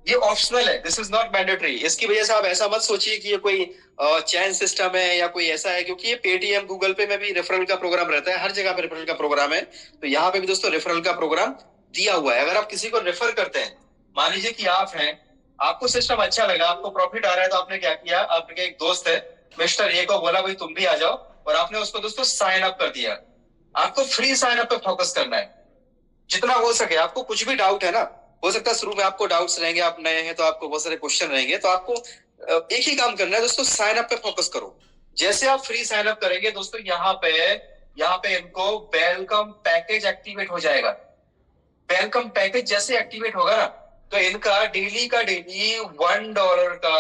ये ऑप्शनल है, दिस इज नॉट मैंडेटरी। इसकी वजह से आप ऐसा मत सोचिए कि ये कोई चैन सिस्टम है या कोई ऐसा है, क्योंकि ये पेटीएम गूगल पे में भी रेफरल का प्रोग्राम रहता है, हर जगह पे रेफरल का प्रोग्राम है। तो यहाँ पे भी दोस्तों रेफरल का प्रोग्राम दिया हुआ है। अगर आप किसी को रेफर करते हैं, मान लीजिए कि आप हैं, आपको सिस्टम अच्छा लगा, आपको प्रॉफिट आ रहा है, तो आपने क्या किया, आपके एक दोस्त है मिस्टर ए को बोला भाई तुम भी आ जाओ, और आपने उसको दोस्तों साइन अप कर दिया। आपको फ्री साइन अप पे फोकस करना है जितना हो सके। आपको कुछ भी डाउट है ना, हो सकता है शुरू में आपको डाउट्स रहेंगे, आप नए हैं तो आपको बहुत सारे क्वेश्चन रहेंगे, तो आपको एक ही काम करना है दोस्तों, साइन अप पे फोकस करो। जैसे आप फ्री साइन अप करेंगे दोस्तों, यहाँ पे इनको वेलकम पैकेज एक्टिवेट हो जाएगा। वेलकम पैकेज जैसे एक्टिवेट होगा ना, तो इनका डेली का डेली $1 का,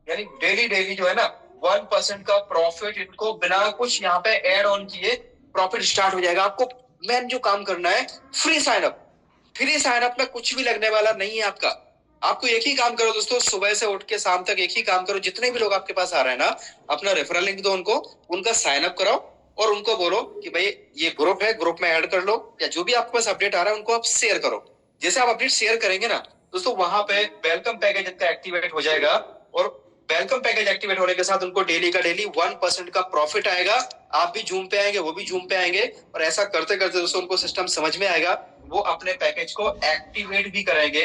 यानी डेली डेली जो है ना 1% का प्रॉफिट इनको बिना कुछ यहाँ पे एड ऑन किए प्रॉफिट स्टार्ट हो जाएगा। आपको मेन जो काम करना है free sign up. Free sign up में कुछ भी लगने वाला नहीं है आपका। आपको एक ही काम करो दोस्तों, सुबह से उठ के शाम तक एक ही काम करो, जितने भी लोग आपके पास आ रहे हैं ना, अपना रेफरल लिंक दो उनको, उनका साइन अप कराओ और उनको बोलो कि भाई ये ग्रुप है, ग्रुप में ऐड कर लो, या जो भी आपके पास अपडेट आ रहा है उनको आप शेयर करो। जैसे आप अपडेट शेयर करेंगे ना दोस्तों, वहां पे वेलकम पैकेज इनका एक्टिवेट हो जाएगा और वेलकम पैकेज एक्टिवेट होने के साथ उनको डेली का डेली 1% का प्रॉफिट आएगा। आप भी जूम पे आएंगे, वो भी जूम पे आएंगे, और ऐसा करते करते दोस्तों उनको सिस्टम समझ में आएगा, वो अपने पैकेज को एक्टिवेट भी करेंगे।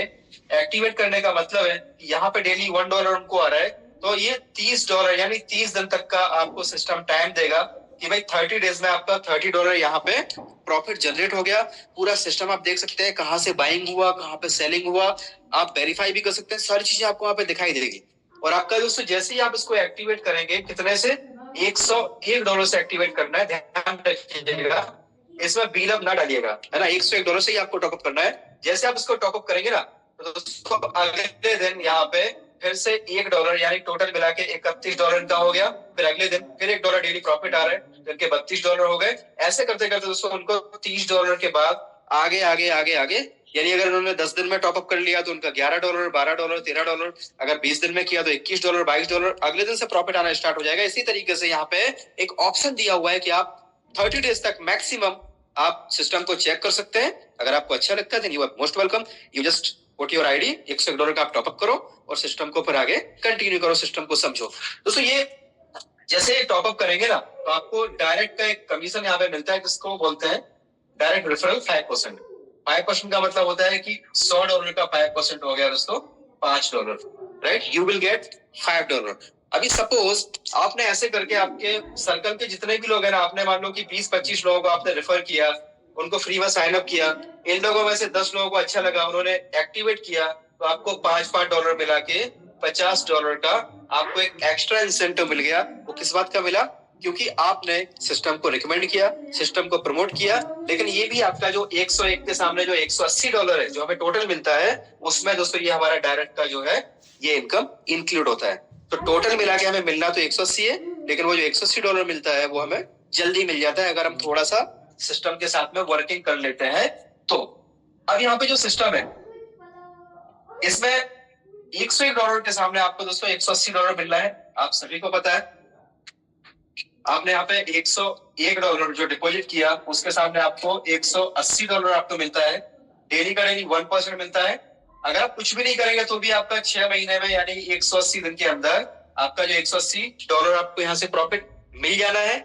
एक्टिवेट करने का मतलब है कि यहाँ पे डेली $1 उनको आ रहा है, तो ये $30 यानी 30 दिन तक का आपको सिस्टम टाइम देगा कि भाई 30 डेज में आपका $30 यहाँ पे प्रॉफिट जनरेट हो गया। पूरा सिस्टम आप देख सकते हैं, कहाँ से बाइंग हुआ, कहाँ पे सेलिंग हुआ, आप वेरीफाई भी कर सकते हैं, सारी चीजें आपको वहां पे दिखाई देगी। और आपका दोस्तों जैसे ही आप इसको एक्टिवेट करेंगे, कितने से, $101 से एक्टिवेट करना है, ध्यान रखिएगा, इसमें बिल अप ना डालिएगा, है ना। $101 से ही आपको टॉपअप करना है। जैसे आप इसको टॉपअप करेंगे ना, तो दोस्तों अगले दिन यहाँ पे फिर से $1 यानी टोटल मिला के $31 इनका हो गया। फिर अगले दिन फिर $1 डेली प्रॉफिट आ रहा है, जिनके $32 हो गए। ऐसे करते करते दोस्तों उनको $30 के बाद आगे आगे आगे आगे, यानी अगर उन्होंने 10 दिन में टॉपअप कर लिया तो उनका $11, $12, $13, अगर 20 दिन में किया तो $21, $22, अगले दिन से प्रॉफिट आना स्टार्ट हो जाएगा। इसी तरीके से यहाँ पे एक ऑप्शन दिया हुआ है कि आप 30 डेज तक मैक्सिमम आप सिस्टम को चेक कर सकते हैं। अगर आपको अच्छा लगता है you are most welcome, you just put your ID, $101 का आप टॉपअप करो और सिस्टम को फिर आगे कंटिन्यू करो, सिस्टम को समझो। दोस्तों ये जैसे टॉपअप करेंगे ना, तो आपको डायरेक्ट का एक कमीशन यहाँ पे मिलता है, जिसको बोलते हैं डायरेक्ट रेफरल 5%। 5% का मतलब होता है कि $100 का 5% हो गया दोस्तों $5, राइट। You will get $5। अभी सपोज आपने ऐसे करके आपके सर्कल के जितने भी लोग हैं ना, आपने मान लो कि 20-25 लोगों को आपने रेफर किया, उनको फ्री में साइन अप किया, इन लोगों में से 10 लोगों को अच्छा लगा, उन्होंने एक्टिवेट किया, तो आपको $5 मिला के $50 का आपको एक एक्स्ट्रा इंसेंटिव मिल गया। वो किस बात का मिला? क्योंकि आपने सिस्टम को रिकमेंड किया, सिस्टम को प्रमोट किया। लेकिन ये भी आपका जो 101 के सामने जो $180 है जो हमें टोटल मिलता है, उसमें दोस्तों ये हमारा डायरेक्ट का जो है ये इनकम इंक्लूड होता है। तो टोटल मिला के हमें मिलना तो 180 है, लेकिन वो जो $180 मिलता है वो हमें जल्दी मिल जाता है अगर हम थोड़ा सा सिस्टम के साथ में वर्किंग कर लेते हैं। तो अब यहाँ पे जो सिस्टम है इसमें $101 के सामने आपको दोस्तों $180 मिल रहा है। आप सभी को पता है, आपने यहाँ पे $101 जो डिपॉजिट किया उसके सामने आपको $180 आपको मिलता है। डेली का डेली 1% मिलता है। अगर आप कुछ भी नहीं करेंगे तो भी आपका 6 महीने में यानी 180 दिन के अंदर आपका जो $180 आपको यहाँ से प्रॉफिट मिल जाना है।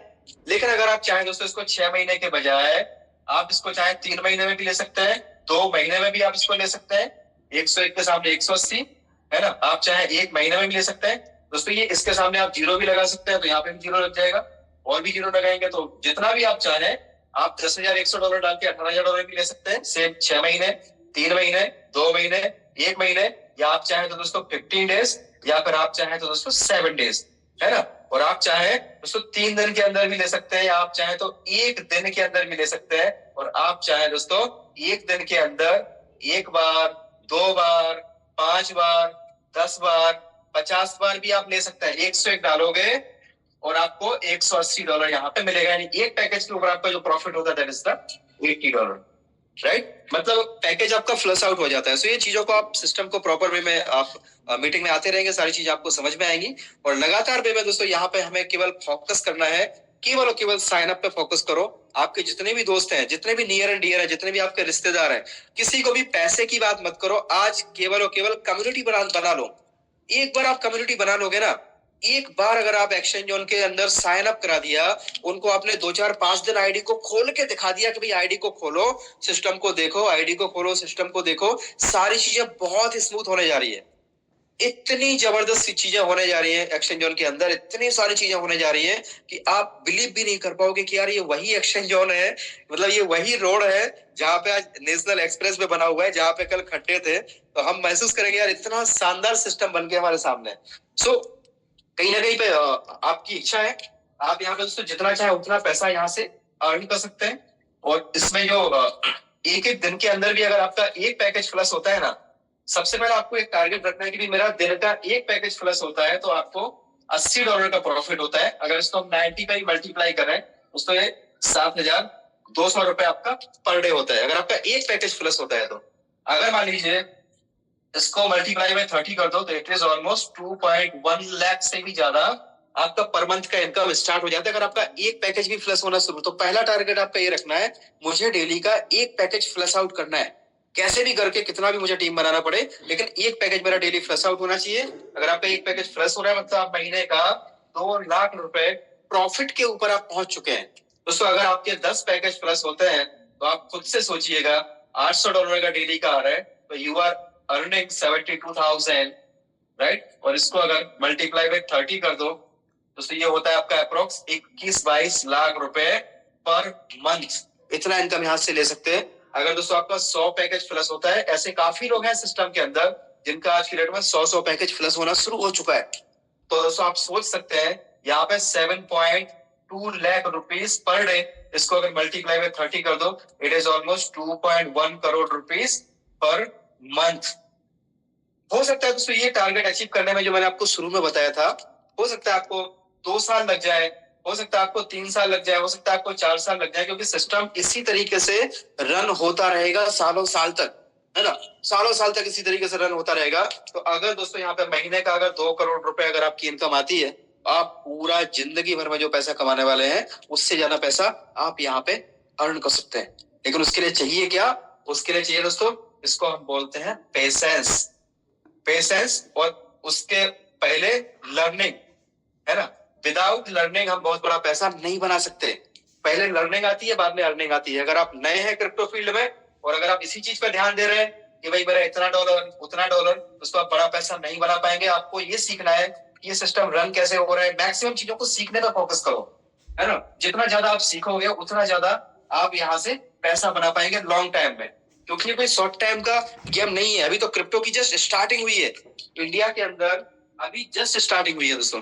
लेकिन अगर आप चाहें दोस्तों इसको 6 महीने के बजाय आप इसको चाहे 3 महीने में भी ले सकते हैं, 2 महीने में भी आप इसको ले सकते हैं। 101 के सामने 180 है ना, आप चाहे 1 महीने में भी ले सकते हैं। दोस्तों ये इसके सामने आप 0 भी लगा सकते हैं, तो यहाँ पे भी 0 लग जाएगा, और भी 0 लगाएंगे तो जितना भी आप चाहें आप $10,100 डाल के $18,000 भी ले सकते हैं, सेम 6 महीने, 3 महीने, 2 महीने, 1 महीने, या आप चाहें तो दोस्तों 15 डेज, या फिर आप चाहें तो दोस्तों 7 डेज, है ना। और आप चाहें दोस्तों 3 दिन के अंदर भी ले सकते हैं, या आप चाहें तो 1 दिन के अंदर भी ले सकते हैं, और आप चाहें दोस्तों 1 दिन के अंदर 1 बार, 2 बार, 5 बार, 10 बार, 50 बार भी आप ले सकते हैं। 101 डालोगे और आपको $180 यहाँ पे मिलेगा, यानी एक पैकेज के ऊपर आपका जो प्रॉफिट होता है दैट इज द $80, राइट। मतलब पैकेज आपका फ्लश आउट हो जाता है। सो ये चीजों को आप सिस्टम को प्रॉपर वे में आप मीटिंग में आते रहेंगे, सारी चीजें आपको समझ में आएंगी। और लगातार वे में दोस्तों यहाँ पे हमें केवल फोकस करना है, केवल और केवल साइन अप पे फोकस करो। आपके जितने भी दोस्त हैं, जितने भी नियर एंड डियर हैं, जितने भी आपके रिश्तेदार हैं, किसी को भी पैसे की बात मत करो। आज केवल और केवल कम्युनिटी बना लो। एक बार आप कम्युनिटी बना लोगे ना, एक बार अगर आप एक्सचेंज जोन के अंदर साइन अप करा दिया, उनको आपने 2 4 5 दिन आईडी को खोल के दिखा दिया कि भाई आईडी को खोलो, सिस्टम को देखो, आईडी को खोलो, सिस्टम को देखो, सारी चीजें बहुत स्मूथ होने जा रही है। इतनी जबरदस्त चीजें होने जा रही है एक्सचेंज जोन के अंदर, इतनी सारी चीजें होने जा रही है कि आप बिलीव भी नहीं कर पाओगे कि यार ये वही एक्सचेंज जोन है, मतलब ये वही रोड है जहां पे आज नेशनल एक्सप्रेस पे बना हुआ है, जहां पे कल खड्डे थे। तो हम महसूस करेंगे यार इतना शानदार सिस्टम बन के हमारे सामने। सो कहीं ना कहीं पे आपकी इच्छा है, आप यहाँ पे दोस्तों जितना चाहे उतना पैसा यहाँ से अर्न कर सकते हैं। और इसमें जो एक एक दिन के अंदर भी अगर आपका एक पैकेज प्लस होता है ना, सबसे पहले आपको एक टारगेट रखना है कि भी मेरा दिन का एक पैकेज प्लस होता है तो आपको $80 का प्रॉफिट होता है। अगर इसको हम 90 का ही मल्टीप्लाई करें तो ये $7,200 आपका पर डे होता है, अगर आपका एक पैकेज प्लस होता है तो। अगर मान लीजिए इसको मल्टीप्लाई बाय 30 कर दो तो इट इज ऑलमोस्ट 2.1 लाख से भी ज्यादा आपका पर मंथ का इनकम स्टार्ट हो जाता है अगर आपका एक पैकेज भी फ्लश होना शुरू। तो पहला टारगेट आपका ये रखना है, मुझे डेली का एक पैकेज फ्लश आउट करना है, कैसे भी करके, कितना भी मुझे टीम बनाना पड़े, लेकिन एक पैकेज मेरा डेली फ्लश आउट होना चाहिए। अगर आपका एक पैकेज फ्लश हो रहा है मतलब आप महीने का 2 लाख रुपए प्रॉफिट के ऊपर आप पहुंच चुके हैं। दोस्तों अगर आपके 10 पैकेज प्लस होते हैं तो आप खुद से सोचिएगा $800 का डेली का आ रहा है तो यू आर अर्निंग 72,000, राइट। और इसको अगर मल्टीप्लाई बाय 30 कर दो दोस्तों ये होता है आपका अप्रोक्स 21-22 लाख रुपए पर मंथ। इतना इनकम यहां से ले सकते हैं अगर दोस्तों आपका 100 पैकेज प्लस होता है। ऐसे काफी लोग हैं सिस्टम के अंदर जिनका आज की डेट में 100 पैकेज प्लस होना शुरू हो चुका है। तो दोस्तों आप सोच सकते हैं यहाँ पे 7.2 लाख रुपीस पर डे, इसको अगर मल्टीप्लाई बाय 30 कर दो it is almost 2.1 crore rupees per month. हो सकता है दोस्तों ये टारगेट अचीव करने में जो मैंने आपको शुरू में बताया था, हो सकता है आपको 2 साल लग जाए, हो सकता है आपको 3 साल लग जाए, हो सकता है आपको 4 साल लग जाए, क्योंकि सिस्टम इसी तरीके से रन होता रहेगा सालों साल तक, है ना। सालों साल तक इसी तरीके से रन होता रहेगा। तो अगर दोस्तों यहाँ पे महीने का अगर 2 करोड़ रुपए अगर आपकी इनकम आती है, आप पूरा जिंदगी भर में जो पैसा कमाने वाले हैं उससे ज्यादा पैसा आप यहाँ पे अर्न कर सकते हैं। लेकिन उसके लिए चाहिए क्या? उसके लिए चाहिए दोस्तों, इसको हम बोलते हैं पेशेंस। पेशेंस और उसके पहले लर्निंग, है ना। विदाउट लर्निंग हम बहुत बड़ा पैसा नहीं बना सकते। पहले लर्निंग आती है, बाद में अर्निंग आती है। अगर आप नए हैं क्रिप्टो फील्ड में और अगर आप इसी चीज पर ध्यान दे रहे हैं कि भाई मेरा इतना डॉलर उतना डॉलर, तो आप बड़ा पैसा नहीं बना पाएंगे। आपको ये सीखना है कि ये सिस्टम रन कैसे हो रहा है। मैक्सिमम चीजों को सीखने पर फोकस करो, है ना। जितना ज्यादा आप सीखोगे उतना ज्यादा आप यहाँ से पैसा बना पाएंगे लॉन्ग टाइम में, क्योंकि ये कोई शॉर्ट टाइम का गेम नहीं है। अभी तो क्रिप्टो की जस्ट स्टार्टिंग हुई है इंडिया के अंदर, अभी जस्ट स्टार्टिंग हुई है दोस्तों।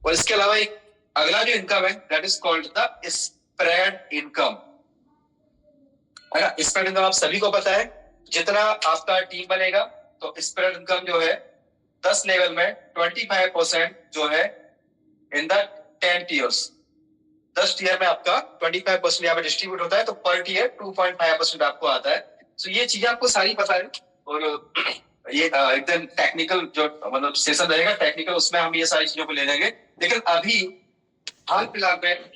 और इसके अलावा एक अगला जो इनकम है that is called the spread income, है ना। स्प्रेड इनकम आप सभी को पता है, जितना आपका टीम बनेगा तो स्प्रेड इनकम जो है 10 लेवल में 25% जो है इन द 10 टीयर्स, 10 टीयर में आपका 25% यहाँ पे डिस्ट्रीब्यूट होता है, तो पर टीयर 2.5% आपको आता है। तो ये चीजें आपको सारी पता है। और ये एकदम टेक्निकल जो मतलब सेशन रहेगा टेक्निकल, उसमें हम ये सारी चीजों को ले लेंगे। लेकिन अभी हाल फिलहाल में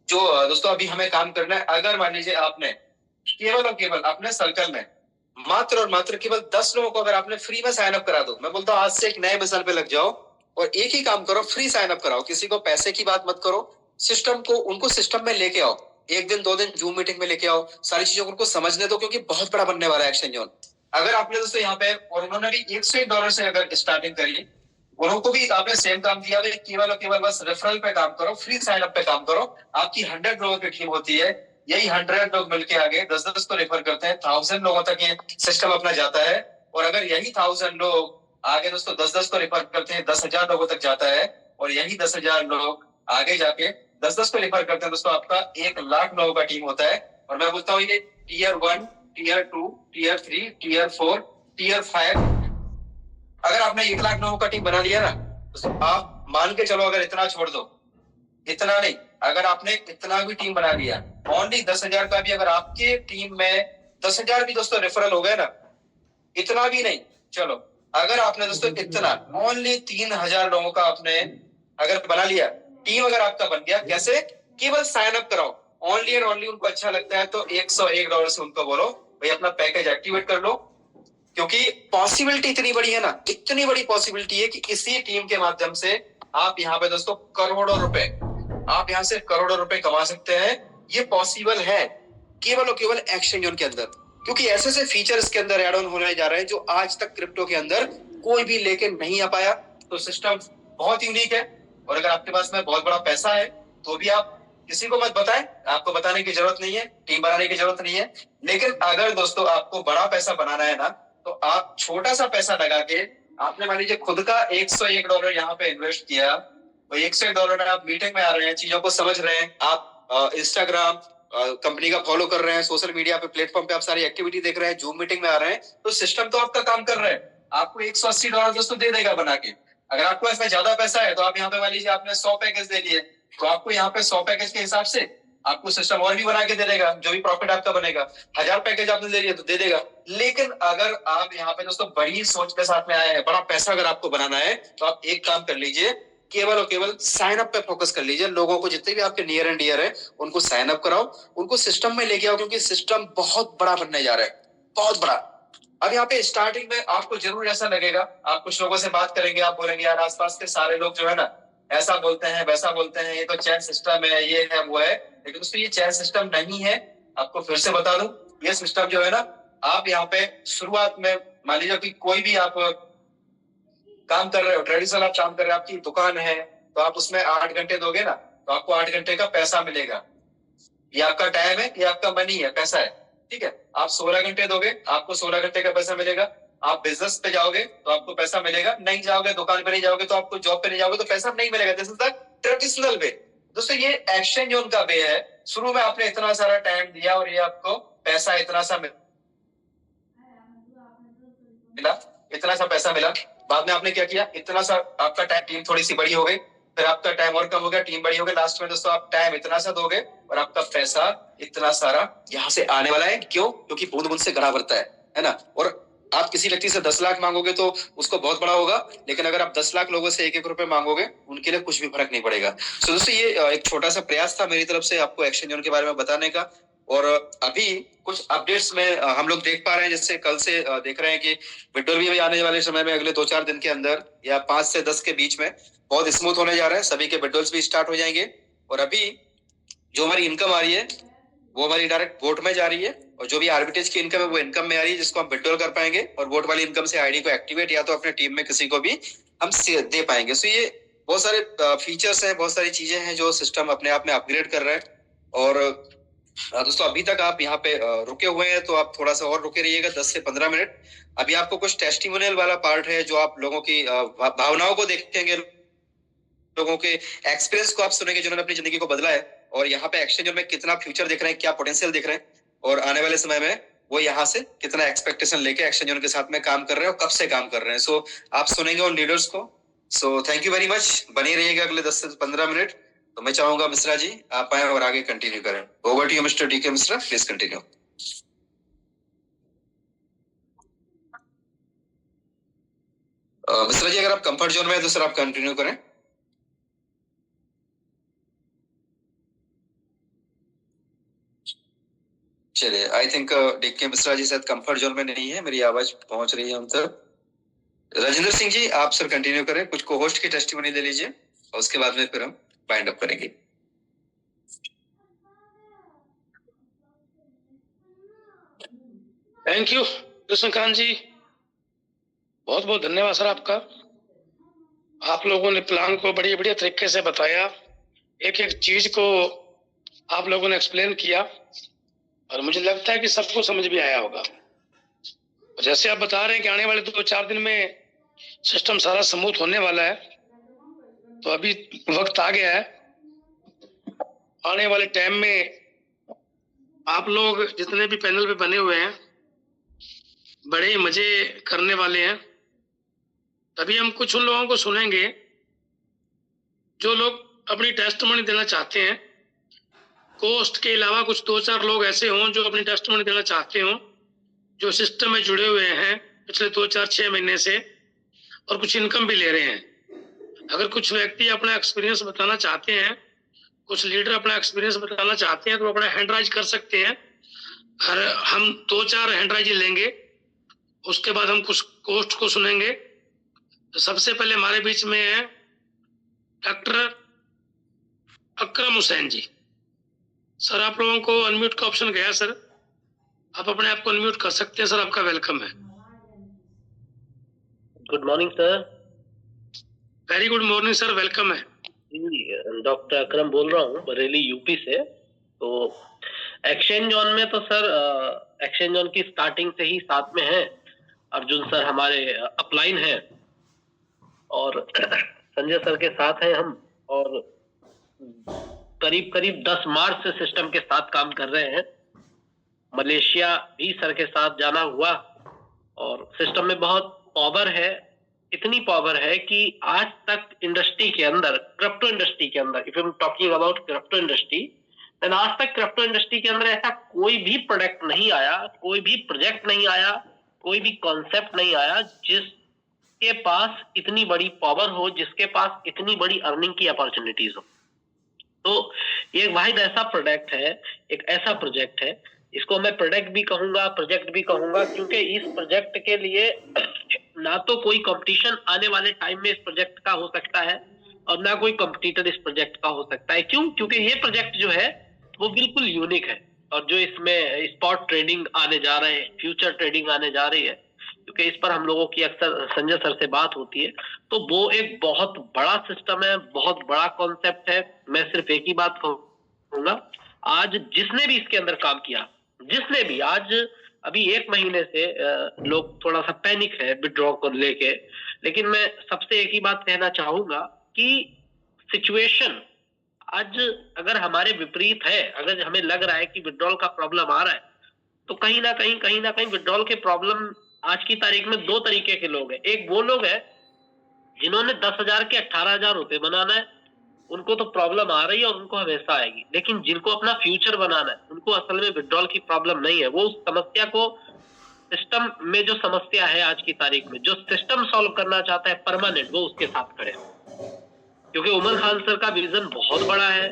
जो दोस्तों अभी हमें काम करना है, अगर मान लीजिए आपने केवल और केवल अपने सर्कल में मात्र और मात्र केवल 10 लोगों को अगर आपने फ्री में साइन अप करा दो, मैं बोलता हूँ आज से एक नए मिसाल पे लग जाओ और एक ही काम करो, फ्री साइन अप कराओ। किसी को पैसे की बात मत करो, सिस्टम को उनको सिस्टम में लेके आओ, 1 दिन 2 दिन जूम मीटिंग में लेके आओ, सारी चीजों को उनको समझने दो, क्योंकि बहुत बड़ा बनने वाला है एक्सचेंज जोन। अगर आपने दोस्तों यहाँ पे और उन्होंने भी $101 से अगर स्टार्टिंग करी, उनको भी आपने सेम काम दिया, केवल और केवल बस रेफरल पे काम करो, फ्री साइन अप पे काम करो। आपकी 100 लोगों की टीम होती है, यही 100 लोग मिलके आगे 10-10 को रेफर करते हैं, 1000 लोगों तक ये सिस्टम अपना जाता है। और अगर यही 1000 लोग आगे दोस्तों 10-10 को रेफर करते हैं, 10,000 लोगों तक जाता है। और यही 10,000 लोग आगे जाके 10-10 को रेफर करते हैं दोस्तों, आपका 1,00,000 लोगों का टीम होता है। और मैं बोलता हूँ ये tier 1, tier 2, tier 3, tier 4, tier 5, अगर आपने 1,00,000 लोगों का टीम बना लिया ना, तो आप मान के चलो, अगर इतना छोड़ दो, इतना नहीं, अगर आपने इतना भी टीम बना लिया, ओनली 10,000 का भी, अगर आपके टीम में 10,000 भी दोस्तों रेफरल हो गए ना, इतना भी नहीं, चलो अगर आपने दोस्तों इतना ओनली 3,000 लोगों का आपने अगर बना लिया, टीम अगर आपका बन गया, कैसे? केवल साइन अप कराओ, ओनली एंड ओनली उनको अच्छा लगता है तो $101 से उनको बोलो भाई अपना पैकेज एक्टिवेट कर लो। क्योंकि पॉसिबिलिटी इतनी बड़ी है ना, इतनी बड़ी पॉसिबिलिटी है कि इसी टीम के माध्यम से आप यहाँ पे दोस्तों करोड़ों रुपए, आप यहाँ से करोड़ों रुपए कमा सकते हैं। ये पॉसिबल है केवल और केवल एक्सचेंज जोन के अंदर, क्योंकि ऐसे ऐसे फीचर इसके अंदर एड ऑन होने जा रहे हैं जो आज तक क्रिप्टो के अंदर कोई भी लेके नहीं आ पाया। तो सिस्टम बहुत यूनिक है। और अगर आपके पास में बहुत बड़ा पैसा है तो भी आप किसी को मत बताएं, आपको बताने की जरूरत नहीं है, टीम बनाने की जरूरत नहीं है। लेकिन अगर दोस्तों आपको बड़ा पैसा बनाना है ना, तो आप छोटा सा पैसा लगा के, आपने मान लीजिए खुद का $101 यहाँ पे इन्वेस्ट किया, वो $101 में आप मीटिंग में आ रहे हैं, चीजों को समझ रहे हैं, आप इंस्टाग्राम कंपनी का फॉलो कर रहे हैं, सोशल मीडिया पे प्लेटफॉर्म पे आप सारी एक्टिविटी देख रहे हैं, जूम मीटिंग में आ रहे हैं, तो सिस्टम तो आपका काम कर रहा है, आपको $180 दोस्तों दे देगा बना के। अगर आपको इसमें ज्यादा पैसा है तो आप यहाँ पे मान लीजिए आपने 100 पैकेज दे लिए, तो आपको यहाँ पे 100 पैकेज के हिसाब से आपको सिस्टम और भी बना के दे देगा, जो भी प्रॉफिट आपका बनेगा। 1000 पैकेज आपने दे दिया तो दे देगा। लेकिन अगर आप यहाँ पे दोस्तों बड़ी सोच के साथ में आए हैं, बड़ा पैसा अगर आपको बनाना है, तो आप एक काम कर लीजिए, केवल और केवल साइन अप पे फोकस कर लीजिए। लोगों को जितने भी आपके नियर एंड डियर है उनको साइन अप कराओ, उनको सिस्टम में लेके आओ, क्योंकि सिस्टम बहुत बड़ा बनने जा रहा है, बहुत बड़ा। अब यहाँ पे स्टार्टिंग में आपको जरूर ऐसा लगेगा, आप कुछ लोगों से बात करेंगे, आप बोलेंगे यार आसपास के सारे लोग जो है ना ऐसा बोलते हैं, वैसा बोलते हैं, ये तो चैन सिस्टम है, ये है वो है। लेकिन दोस्तों ये चैन सिस्टम नहीं है। आपको फिर से बता दूं, ये सिस्टम जो है ना, आप यहाँ पे शुरुआत में मान लीजिए कि कोई भी आप काम कर रहे हो, ट्रेडिशनल आप काम कर रहे हो, आपकी दुकान है, तो आप उसमें 8 घंटे दोगे ना, तो आपको 8 घंटे का पैसा मिलेगा। ये आपका टाइम है, ये आपका मनी है, पैसा है, ठीक है। आप 16 घंटे दोगे, आपको 16 घंटे का पैसा मिलेगा। आप बिजनेस पे जाओगे तो आपको पैसा मिलेगा, नहीं जाओगे दुकान पे नहीं जाओगे तो आपको जॉब पे नहीं जाओगे तो पैसा नहीं मिलेगा। This is the traditional way. दोस्तों ये एक्सचेंज जोन का वे है। शुरू में आपने इतना सारा टाइम दिया और ये आपको पैसा इतना सा मिला, इतना सा पैसा मिला। बाद में आपने क्या किया, इतना सा आपका टाइम, टीम थोड़ी सी बड़ी हो गई, फिर आपका टाइम और कम हो गया, टीम बड़ी हो गई, लास्ट में दोस्तों आप टाइम इतना सा दोगे और आपका पैसा इतना सारा यहाँ से आने वाला है। क्यों? क्योंकि बूंद बूंद से घड़ा भरता है ना। और आप किसी व्यक्ति से 10 लाख मांगोगे तो उसको बहुत बड़ा होगा, लेकिन अगर आप 10 लाख लोगों से 1-1 रुपए मांगोगे, उनके लिए कुछ भी फर्क नहीं पड़ेगा। तो दोस्तों ये एक छोटा सा प्रयास था मेरी तरफ से आपको एक्सचेंज जोन के बारे में बताने का। और अभी कुछ अपडेट्स में हम लोग देख पा रहे हैं, जैसे कल से देख रहे हैं कि विड्रॉल भी आने वाले समय में अगले 2-4 दिन के अंदर या 5 से 10 के बीच में बहुत स्मूथ होने जा रहा है, सभी के विड्रॉल्स भी स्टार्ट हो जाएंगे। और अभी जो हमारी इनकम आ रही है वो हमारी डायरेक्ट वोट में जा रही है, और जो भी आर्बिट्रेज की इनकम है वो इनकम में आ रही है, जिसको हम विड्रॉल कर पाएंगे, और वोट वाली इनकम से आईडी को एक्टिवेट या तो अपने टीम में किसी को भी हम दे पाएंगे। सो ये बहुत सारे फीचर्स हैं, बहुत सारी चीजें हैं जो सिस्टम अपने आप में अपग्रेड कर रहा है। और दोस्तों अभी तक आप यहाँ पे रुके हुए हैं तो आप थोड़ा सा और रुके रहिएगा 10 से 15 मिनट। अभी आपको कुछ टेस्टिमोनियल वाला पार्ट है जो आप लोगों की भावनाओं को देखेंगे, लोगों के एक्सपीरियंस को आप सुनेंगे जिन्होंने अपनी जिंदगी को बदला है, और यहाँ पे एक्सचेंज में कितना फ्यूचर दिख रहे हैं, क्या पोटेंशियल दिख रहे हैं, और आने वाले समय में वो यहाँ से कितना एक्सपेक्टेशन लेके एक्सचेंज के साथ में काम कर रहे हैं और कब से काम कर रहे हैं। सो आप सुनेंगे उन लीडर्स को। So thank you very much, बने रहिएगा अगले 10 से 15 मिनट। तो मैं चाहूंगा मिश्रा जी आप आए और आगे कंटिन्यू करें। Over to you mister DK Mishra, please continue. Mishra ji अगर आप कंफर्ट जोन में है तो सर आप कंटिन्यू करें। चलिए, I think DK Mishra ji शायद कंफर्ट जोन में नहीं है, मेरी आवाज पहुंच रही है उन तक। राजेंद्र सिंह जी आप सर कंटिन्यू करें, कुछ को होस्ट की टेस्टिमनी ले लीजिए और उसके बाद में फिर हम बाइंड अप करेंगे। थैंक यू कृष्णकांत जी, बहुत बहुत धन्यवाद सर आपका। आप लोगों ने प्लान को बड़ी बढ़िया तरीके से बताया, एक एक चीज को आप लोगों ने एक्सप्लेन किया और मुझे लगता है कि सबको समझ भी आया होगा। जैसे आप बता रहे हैं कि आने वाले 2-4 दिन में सिस्टम सारा स्मूथ होने वाला है, तो अभी वक्त आ गया है। आने वाले टाइम में आप लोग जितने भी पैनल पे बने हुए हैं बड़े ही मजे करने वाले हैं। तभी हम कुछ उन लोगों को सुनेंगे जो लोग अपनी टेस्टमनी देना चाहते हैं। कोस्ट के अलावा कुछ 2-4 लोग ऐसे हों जो अपनी टेस्टमनी देना चाहते हों, जो सिस्टम में जुड़े हुए हैं पिछले 2-4-6 महीने से और कुछ इनकम भी ले रहे हैं। अगर कुछ व्यक्ति अपना एक्सपीरियंस बताना चाहते हैं, कुछ लीडर अपना एक्सपीरियंस बताना चाहते हैं, तो अपना हैंड राइज कर सकते हैं। और हम 2-4 हैंड राइज लेंगे, उसके बाद हम कुछ कोस्ट को सुनेंगे। तो सबसे पहले हमारे बीच में है डॉक्टर अकरम हुसैन जी। सर, आप लोगों को अनम्यूट का ऑप्शन गया सर, आप अपने आप को अनम्यूट कर सकते हैं सर, आपका वेलकम है। Good morning sir. Very good morning sir, welcome है। डॉक्टर अकरम बोल रहा हूँ बरेली यूपी से। तो एक्सचेंज ऑन में तो सर एक्सचेंज ऑन की स्टार्टिंग से ही साथ में है अर्जुन सर, हमारे अपलाइन है, और संजय सर के साथ हैं हम, और करीब करीब 10 मार्च से सिस्टम के साथ काम कर रहे हैं। मलेशिया भी सर के साथ जाना हुआ, और सिस्टम में बहुत पावर है, इतनी पावर है कि आज तक इंडस्ट्री के अंदर, क्रिप्टो इंडस्ट्री के अंदर, if I am talking about crypto industry, then आज तक क्रिप्टो इंडस्ट्री के अंदर ऐसा कोई भी प्रोडक्ट नहीं आया, कोई भी प्रोजेक्ट नहीं आया, कोई भी कॉन्सेप्ट नहीं आया जिसके पास इतनी बड़ी पावर हो, जिसके पास इतनी बड़ी अर्निंग की अपॉर्चुनिटीज हो। तो ये वाहिद ऐसा प्रोडक्ट है, एक ऐसा प्रोजेक्ट है, इसको मैं प्रोडक्ट भी कहूंगा, प्रोजेक्ट भी कहूंगा, क्योंकि इस प्रोजेक्ट के लिए ना तो कोई कंपटीशन आने वाले टाइम में इस प्रोजेक्ट का हो सकता है, और ना कोई कंपटीटर इस प्रोजेक्ट का हो सकता है। क्यों? क्योंकि ये प्रोजेक्ट जो है वो बिल्कुल यूनिक है, और जो इसमें स्पॉट ट्रेडिंग आने जा रहे हैं, फ्यूचर ट्रेडिंग आने जा रही है, क्योंकि इस पर हम लोगों की अक्सर संजय सर से बात होती है, तो वो एक बहुत बड़ा सिस्टम है, बहुत बड़ा कॉन्सेप्ट है। मैं सिर्फ एक ही बात कहूंगा, आज जिसने भी इसके अंदर काम किया, जिसने भी, आज अभी 1 महीने से लोग थोड़ा सा पैनिक है विड्रॉ को लेके, लेकिन मैं सबसे एक ही बात कहना चाहूंगा कि सिचुएशन आज अगर हमारे विपरीत है, अगर हमें लग रहा है कि विड्रॉल का प्रॉब्लम आ रहा है, तो कहीं ना कहीं विड्रॉल के प्रॉब्लम आज की तारीख में 2 तरीके के लोग हैं। एक वो लोग हैं जिन्होंने 10,000 के 18,000 रुपए बनाना है, उनको तो प्रॉब्लम आ रही है और उनको हमेशा आएगी, लेकिन जिनको अपना फ्यूचर बनाना है, उनको असल में विड्रॉल की प्रॉब्लम नहीं है। वो उस समस्या को, सिस्टम में जो समस्या है आज की तारीख में, जो सिस्टम सॉल्व करना चाहता है परमानेंट, वो उसके साथ खड़े हैं। क्योंकि उमर खान सर का विजन बहुत बड़ा है,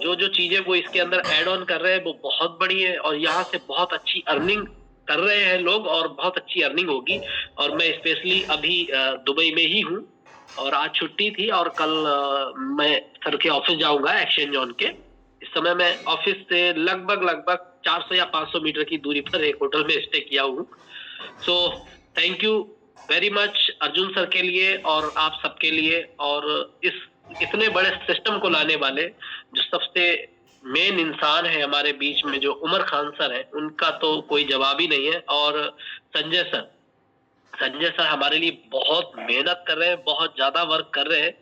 जो चीजें वो इसके अंदर ऐड ऑन कर रहे हैं वो बहुत बड़ी है, और यहाँ से बहुत अच्छी अर्निंग कर रहे हैं लोग, और बहुत अच्छी अर्निंग होगी। और मैं स्पेशली अभी दुबई में ही हूँ, और आज छुट्टी थी, और कल मैं सर के ऑफिस जाऊंगा एक्सचेंज ऑन के। इस समय मैं ऑफिस से लगभग 400 या 500 मीटर की दूरी पर एक होटल में स्टे किया हूँ। So thank you very much Arjun sir के लिए और आप सबके लिए, और इस इतने बड़े सिस्टम को लाने वाले जो सबसे मेन इंसान है हमारे बीच में, जो उमर खान सर है, उनका तो कोई जवाब ही नहीं है। और संजय सर हमारे लिए बहुत मेहनत कर रहे हैं, बहुत ज्यादा वर्क कर रहे हैं।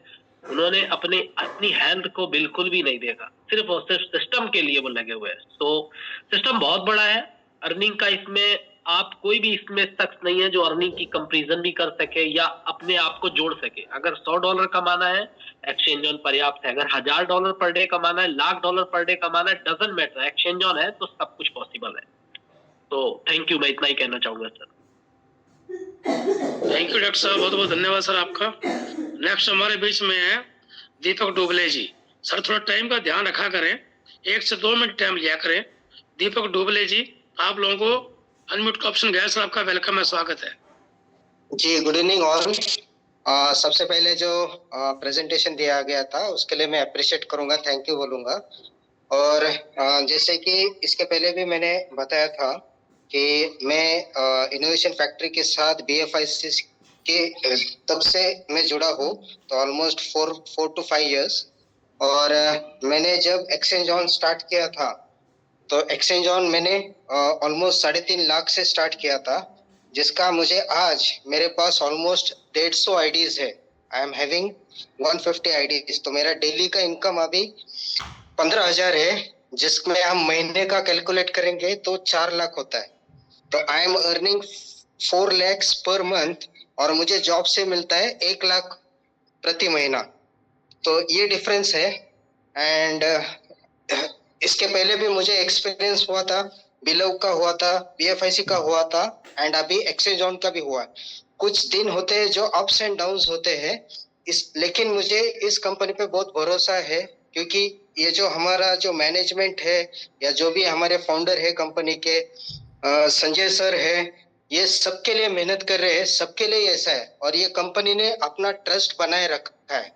उन्होंने अपनी हेल्थ को बिल्कुल भी नहीं देखा, सिर्फ और सिर्फ सिस्टम के लिए वो लगे हुए हैं। तो सिस्टम बहुत बड़ा है, अर्निंग का इसमें आप कोई भी इसमें शख्स नहीं है जो अर्निंग की कंपैरिजन भी कर सके या अपने आप को जोड़ सके। अगर $100 कमाना है, एक्सचेंज ऑन पर्याप्त है। अगर $1000 पर डे कमाना है, $1,00,000 पर डे कमाना है, डजंट मैटर, एक्सचेंज ऑन है तो सब कुछ पॉसिबल है। तो थैंक यू, मैं इतना ही कहना चाहूंगा सर। थैंक यू डॉक्टर साहब, बहुत बहुत धन्यवाद सर आपका। नेक्स्ट हमारे बीच में है दीपक डुबले जी। सर थोड़ा टाइम का ध्यान रखा करें, 1 से 2 मिनट टाइम लिया करें। दीपक डुबले जी, आप लोगों को अनम्यूट का ऑप्शन गया सर, आपका वेलकम है, स्वागत है जी। Good evening all. सबसे पहले जो प्रेजेंटेशन दिया गया था उसके लिए मैं अप्रिशिएट करूंगा, थैंक यू बोलूंगा। और जैसे कि इसके पहले भी मैंने बताया था कि मैं इनोवेशन फैक्ट्री के साथ BFIC के तब से मैं जुड़ा हूँ, तो ऑलमोस्ट 4 to 5 years। और मैंने जब एक्सचेंज ऑन स्टार्ट किया था तो एक्सचेंज ऑन मैंने ऑलमोस्ट 3.5 लाख से स्टार्ट किया था, जिसका मुझे आज मेरे पास ऑलमोस्ट 150 आईडीज है। I am having 150 IDs. तो मेरा डेली का इनकम अभी 15,000 है, जिसमें हम महीने का कैलकुलेट करेंगे तो 4 लाख होता है। तो I am earning 4 lakhs per month और मुझे जॉब से मिलता है 1 लाख प्रति महीना। तो ये डिफरेंस है। एंड इसके पहले भी मुझे एक्सपीरियंस हुआ था, बिलव का हुआ था, बीएफआईसी का हुआ था एंड अभी एक्सचेंज ऑन का भी हुआ है। कुछ दिन होते हैं जो अप्स एंड डाउन्स होते हैं, लेकिन मुझे इस कंपनी पे बहुत भरोसा है, क्योंकि ये जो हमारा जो मैनेजमेंट है या जो भी हमारे फाउंडर है कंपनी के, संजय सर है, ये सबके लिए मेहनत कर रहे हैं, सबके लिए ऐसा है। और ये कंपनी ने अपना ट्रस्ट बनाए रखा है।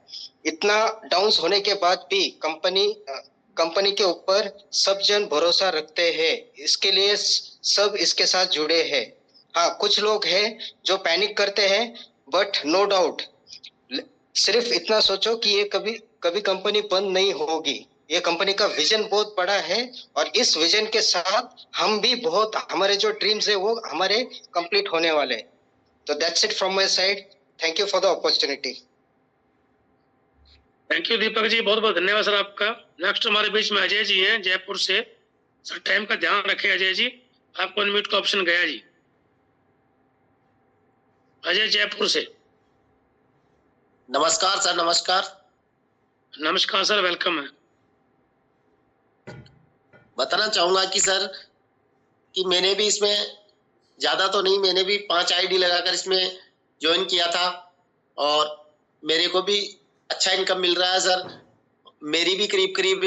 इतना डाउन्स होने के बाद भी कंपनी के ऊपर सब जन भरोसा रखते हैं, इसके लिए सब इसके साथ जुड़े हैं। हाँ, कुछ लोग हैं जो पैनिक करते हैं, बट नो डाउट सिर्फ इतना सोचो कि ये कभी कंपनी बंद नहीं होगी। ये कंपनी का विजन बहुत बड़ा है और इस विजन के साथ हम भी बहुत, हमारे जो ड्रीम्स है वो हमारे कंप्लीट होने वाले हैं। तो that's it from my side. Thank you for the opportunity. Thank you Deepak ji, बहुत बहुत धन्यवाद सर आपका। नेक्स्ट हमारे बीच में अजय जी हैं जयपुर से। सर टाइम का ध्यान रखें अजय जी, आपको अनम्यूट का ऑप्शन गया जी। अजय जयपुर से। नमस्कार सर। नमस्कार। नमस्कार सर, वेलकम है। बताना चाहूंगा कि सर कि मैंने भी इसमें ज्यादा तो नहीं, मैंने भी 5 आईडी लगाकर इसमें ज्वाइन किया था और मेरे को भी अच्छा इनकम मिल रहा है सर। मेरी भी करीब करीब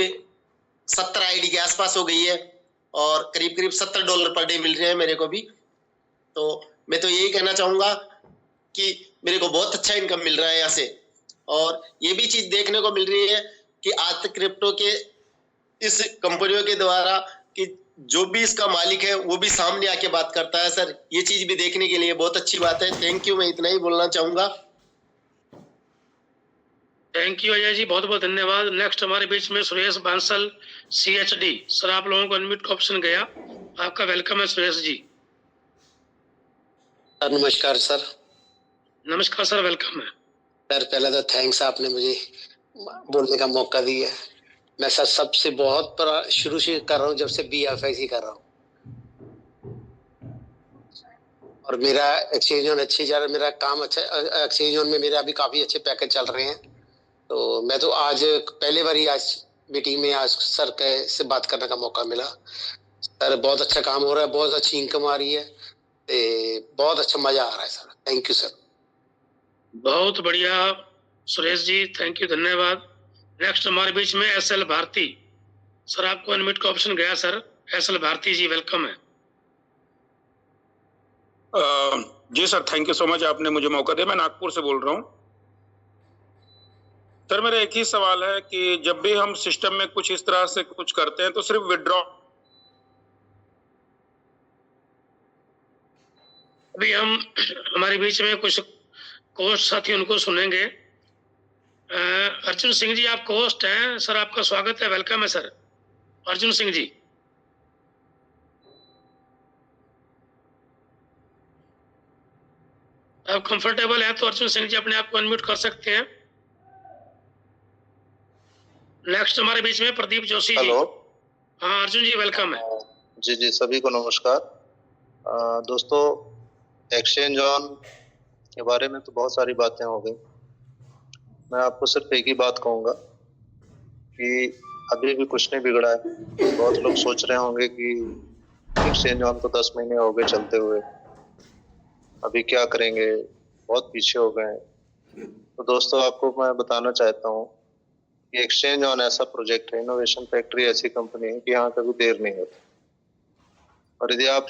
70 आईडी के आसपास हो गई है और करीब करीब $70 पर डे मिल रहे हैं मेरे को भी। तो मैं तो यही कहना चाहूंगा कि मेरे को बहुत अच्छा इनकम मिल रहा है यहाँ से। और ये भी चीज देखने को मिल रही है कि आज तक क्रिप्टो के इस कंपनियों के द्वारा कि जो भी इसका मालिक है वो भी सामने आके बात करता है सर। ये चीज भी देखने के लिए बहुत अच्छी बात है। थैंक यू, मैं इतना ही बोलना चाहूंगा। थैंक यू अजय जी, बहुत बहुत धन्यवाद। नेक्स्ट हमारे बीच में सुरेश बांसल CHD। सर आप लोगों को अनम्यूट का ऑप्शन गया, आपका वेलकम है सुरेश जी। सर नमस्कार सर। नमस्कार सर, वेलकम है। सर पहले तो थैंक्स, आपने मुझे बोलने का मौका दिया। मैं सर सबसे बहुत शुरू से कर रहा हूँ, जब से BFIC कर रहा हूँ और मेरा एक्सचेंज ऑन अच्छी जा रहा है, मेरा काम अच्छा। एक्सचेंज ऑन में मेरे अभी काफी अच्छे पैकेज चल रहे हैं। तो मैं तो आज पहले बार ही आज मीटिंग में आज सर से बात करने का मौका मिला। सर बहुत अच्छा काम हो रहा है, बहुत अच्छी इनकम आ रही है, बहुत अच्छा मजा आ रहा है सर। Thank you sir. बहुत बढ़िया सुरेश जी, थैंक यू, धन्यवाद। नेक्स्ट हमारे बीच में SL भारती। सर आपको अनम्यूट का ऑप्शन गया sir. SL Bharti ji, welcome है। जी sir, thank you so much, आपने मुझे मौका दिया। मैं नागपुर से बोल रहा हूँ सर। मेरा एक ही सवाल है कि जब भी हम सिस्टम में कुछ इस तरह से कुछ करते हैं तो सिर्फ विड्रॉ, अभी हम हमारे बीच में कुछ कोच साथी उनको सुनेंगे। अर्जुन सिंह जी आप होस्ट हैं सर, आपका स्वागत है, वेलकम है सर। अर्जुन सिंह जी। आप कंफर्टेबल हैं तो अर्जुन सिंह जी अपने आप को अनम्यूट कर सकते हैं। नेक्स्ट हमारे बीच में प्रदीप जोशी जी। हेलो। हाँ अर्जुन जी, वेलकम है। जी जी, सभी को नमस्कार। दोस्तों, एक्सचेंज ऑन के बारे में तो बहुत सारी बातें हो गई। मैं आपको सिर्फ एक ही बात कहूँगा कि अभी भी कुछ नहीं बिगड़ा है। बहुत लोग सोच रहे होंगे कि एक्सचेंज ऑन तो 10 महीने हो गए चलते हुए, अभी क्या करेंगे, बहुत पीछे हो गए हैं। तो दोस्तों, आपको मैं बताना चाहता हूँ कि एक्सचेंज ऑन ऐसा प्रोजेक्ट है, इनोवेशन फैक्ट्री ऐसी कंपनी है कि यहाँ कभी देर नहीं होती। और यदि आप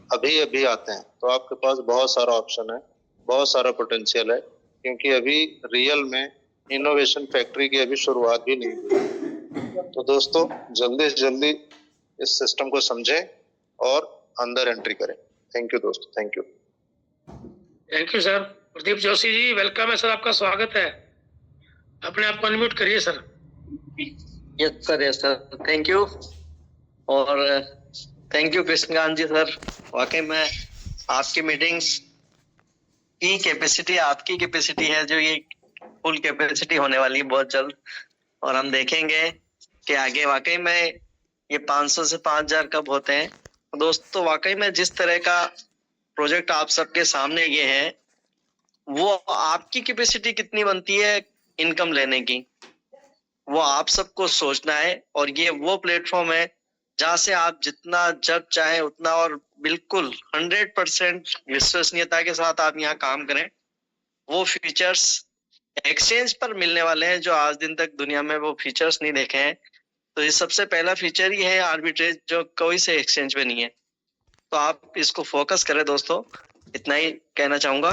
अभी अभी आते हैं तो आपके पास बहुत सारा ऑप्शन है, बहुत सारा पोटेंशियल है, क्योंकि अभी रियल में इनोवेशन फैक्ट्री की अभी शुरुआत भी नहीं हुई। तो दोस्तों, जल्दी से जल्दी इस सिस्टम को समझें और अंदर एंट्री करें। थैंक यू दोस्तों, thank you. Thank you sir. Pradeep Joshi ji, welcome है सर, आपका स्वागत है। अपने आप को अनम्यूट करिए sir. Yes sir, thank you. और thank you Krishnakant ji sir, वाकई में आपकी मीटिंग्स की कैपेसिटी, आपकी कैपेसिटी है जो ये फुल कैपेसिटी होने वाली है बहुत जल्द, और हम देखेंगे कि आगे वाकई में ये 500 से 5000 कब होते हैं। दोस्तों वाकई में जिस तरह का प्रोजेक्ट आप सबके सामने ये है, वो आपकी कैपेसिटी कितनी बनती है इनकम लेने की, वो आप सबको सोचना है। और ये वो प्लेटफॉर्म है जहां से आप जितना जब चाहे उतना और बिल्कुल 100% विश्वसनीयता के साथ आप यहाँ काम करें। वो फीचर्स एक्सचेंज पर मिलने वाले हैं जो आज दिन तक दुनिया में वो फीचर्स नहीं देखे हैं। तो ये सबसे पहला फीचर ही है आर्बिट्रेज, जो कोई से एक्सचेंज पे नहीं है। तो आप इसको फोकस करें दोस्तों, इतना ही कहना चाहूंगा।